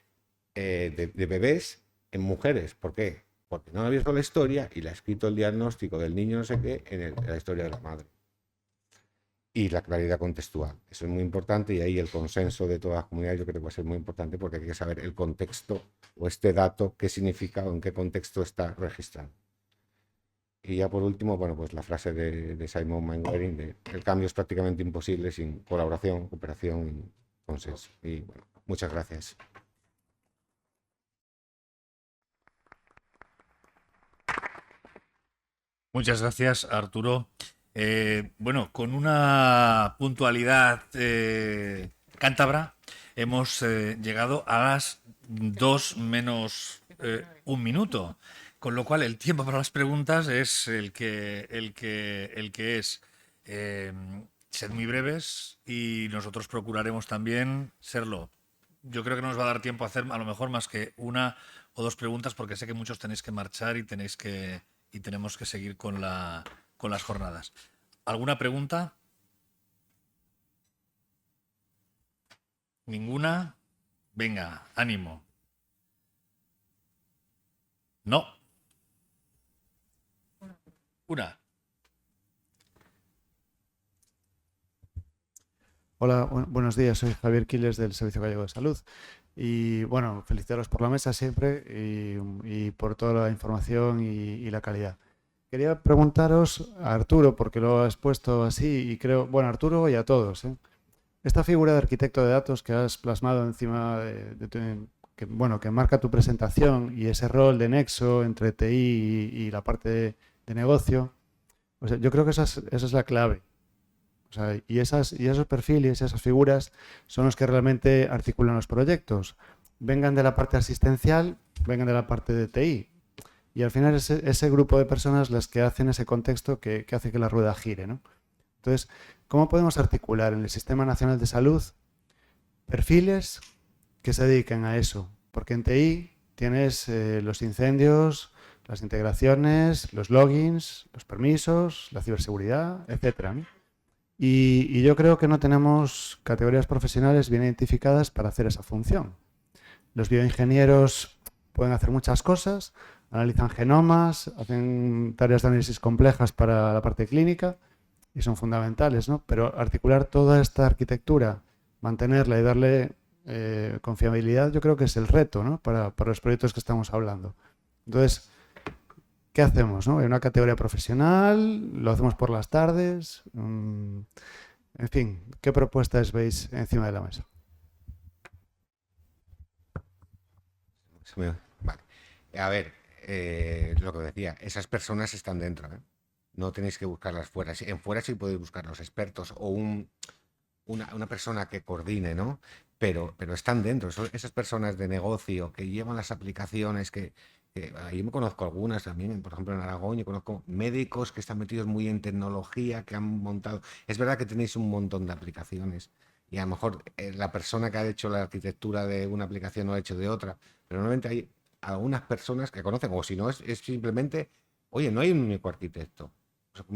E: de bebés en mujeres. ¿Por qué? Porque no ha abierto la historia y le ha escrito el diagnóstico del niño no sé qué en la historia de la madre. Y la claridad contextual. Eso es muy importante, y ahí el consenso de todas las comunidades yo creo que va a ser muy importante, porque hay que saber el contexto o este dato, qué significa o en qué contexto está registrado. Y ya por último, bueno, pues la frase de Simon Mainwaring de el cambio es prácticamente imposible sin colaboración, cooperación y consenso. Y bueno, muchas gracias.
A: Muchas gracias, Arturo. Bueno, con una puntualidad cántabra, hemos llegado a las 2 menos 1 minuto, con lo cual el tiempo para las preguntas es el que es. Sed muy breves y nosotros procuraremos también serlo. Yo creo que no nos va a dar tiempo a hacer a lo mejor más que 1 o 2 preguntas, porque sé que muchos tenéis que marchar y tenemos que seguir con las jornadas. ¿Alguna pregunta? ¿Ninguna? Venga, ánimo. No. Una.
F: Hola, buenos días. Soy Javier Quiles del Servicio Gallego de Salud. Y bueno, felicitaros por la mesa siempre y por toda la información y la calidad. Quería preguntaros a Arturo, porque lo has puesto así y creo, bueno, a Arturo y a todos, ¿eh? Esta figura de arquitecto de datos que has plasmado encima que marca tu presentación, y ese rol de nexo entre TI y la parte de negocio, o sea, yo creo que esa es la clave. O sea, y esos perfiles, esas figuras son los que realmente articulan los proyectos. Vengan de la parte asistencial, vengan de la parte de TI. Y al final es ese grupo de personas las que hacen ese contexto que hace que la rueda gire, ¿no? Entonces, ¿cómo podemos articular en el Sistema Nacional de Salud perfiles que se dediquen a eso? Porque en TI tienes los incendios, las integraciones, los logins, los permisos, la ciberseguridad, etcétera, ¿no? Y yo creo que no tenemos categorías profesionales bien identificadas para hacer esa función. Los bioingenieros pueden hacer muchas cosas, analizan genomas, hacen tareas de análisis complejas para la parte clínica y son fundamentales, ¿no? Pero articular toda esta arquitectura, mantenerla y darle confiabilidad, yo creo que es el reto, ¿no? Para los proyectos que estamos hablando. Entonces, ¿qué hacemos, no? Hay una categoría profesional, lo hacemos por las tardes. En fin, ¿qué propuestas veis encima de la mesa?
E: Vale. A ver, lo que decía, esas personas están dentro, ¿eh? No tenéis que buscarlas fuera. En fuera sí podéis buscar los expertos o una persona que coordine, ¿no? Pero están dentro, esas personas de negocio que llevan las aplicaciones, yo me conozco algunas también, por ejemplo en Aragón, yo conozco médicos que están metidos muy en tecnología, que han montado. Es verdad que tenéis un montón de aplicaciones y a lo mejor la persona que ha hecho la arquitectura de una aplicación no ha hecho de otra, pero normalmente hay algunas personas que conocen, o si no, es simplemente, oye, no hay un único arquitecto.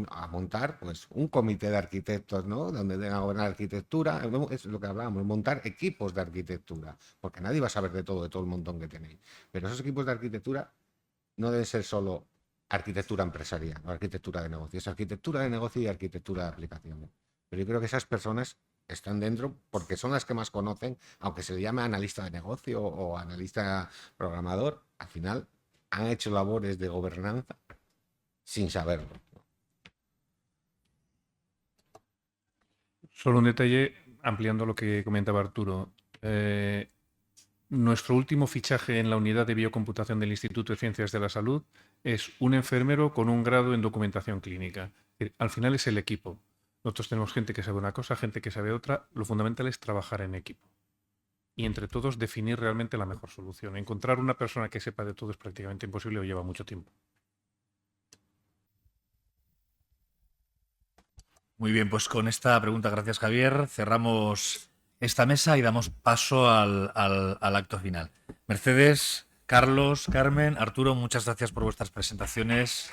E: A montar pues un comité de arquitectos, ¿no? Donde tengan buena arquitectura, es lo que hablábamos, montar equipos de arquitectura, porque nadie va a saber de todo el montón que tenéis. Pero esos equipos de arquitectura no deben ser solo arquitectura empresarial o arquitectura de negocio, es arquitectura de negocio y arquitectura de aplicaciones. Pero yo creo que esas personas están dentro porque son las que más conocen, aunque se le llame analista de negocio o analista programador, al final han hecho labores de gobernanza sin saberlo.
C: Solo un detalle, ampliando lo que comentaba Arturo. Nuestro último fichaje en la unidad de biocomputación del Instituto de Ciencias de la Salud es un enfermero con un grado en documentación clínica. Al final es el equipo. Nosotros tenemos gente que sabe una cosa, gente que sabe otra. Lo fundamental es trabajar en equipo. Y entre todos definir realmente la mejor solución. Encontrar una persona que sepa de todo es prácticamente imposible o lleva mucho tiempo.
A: Muy bien, pues con esta pregunta, gracias Javier, cerramos esta mesa y damos paso al acto final. Mercedes, Carlos, Carmen, Arturo, muchas gracias por vuestras presentaciones.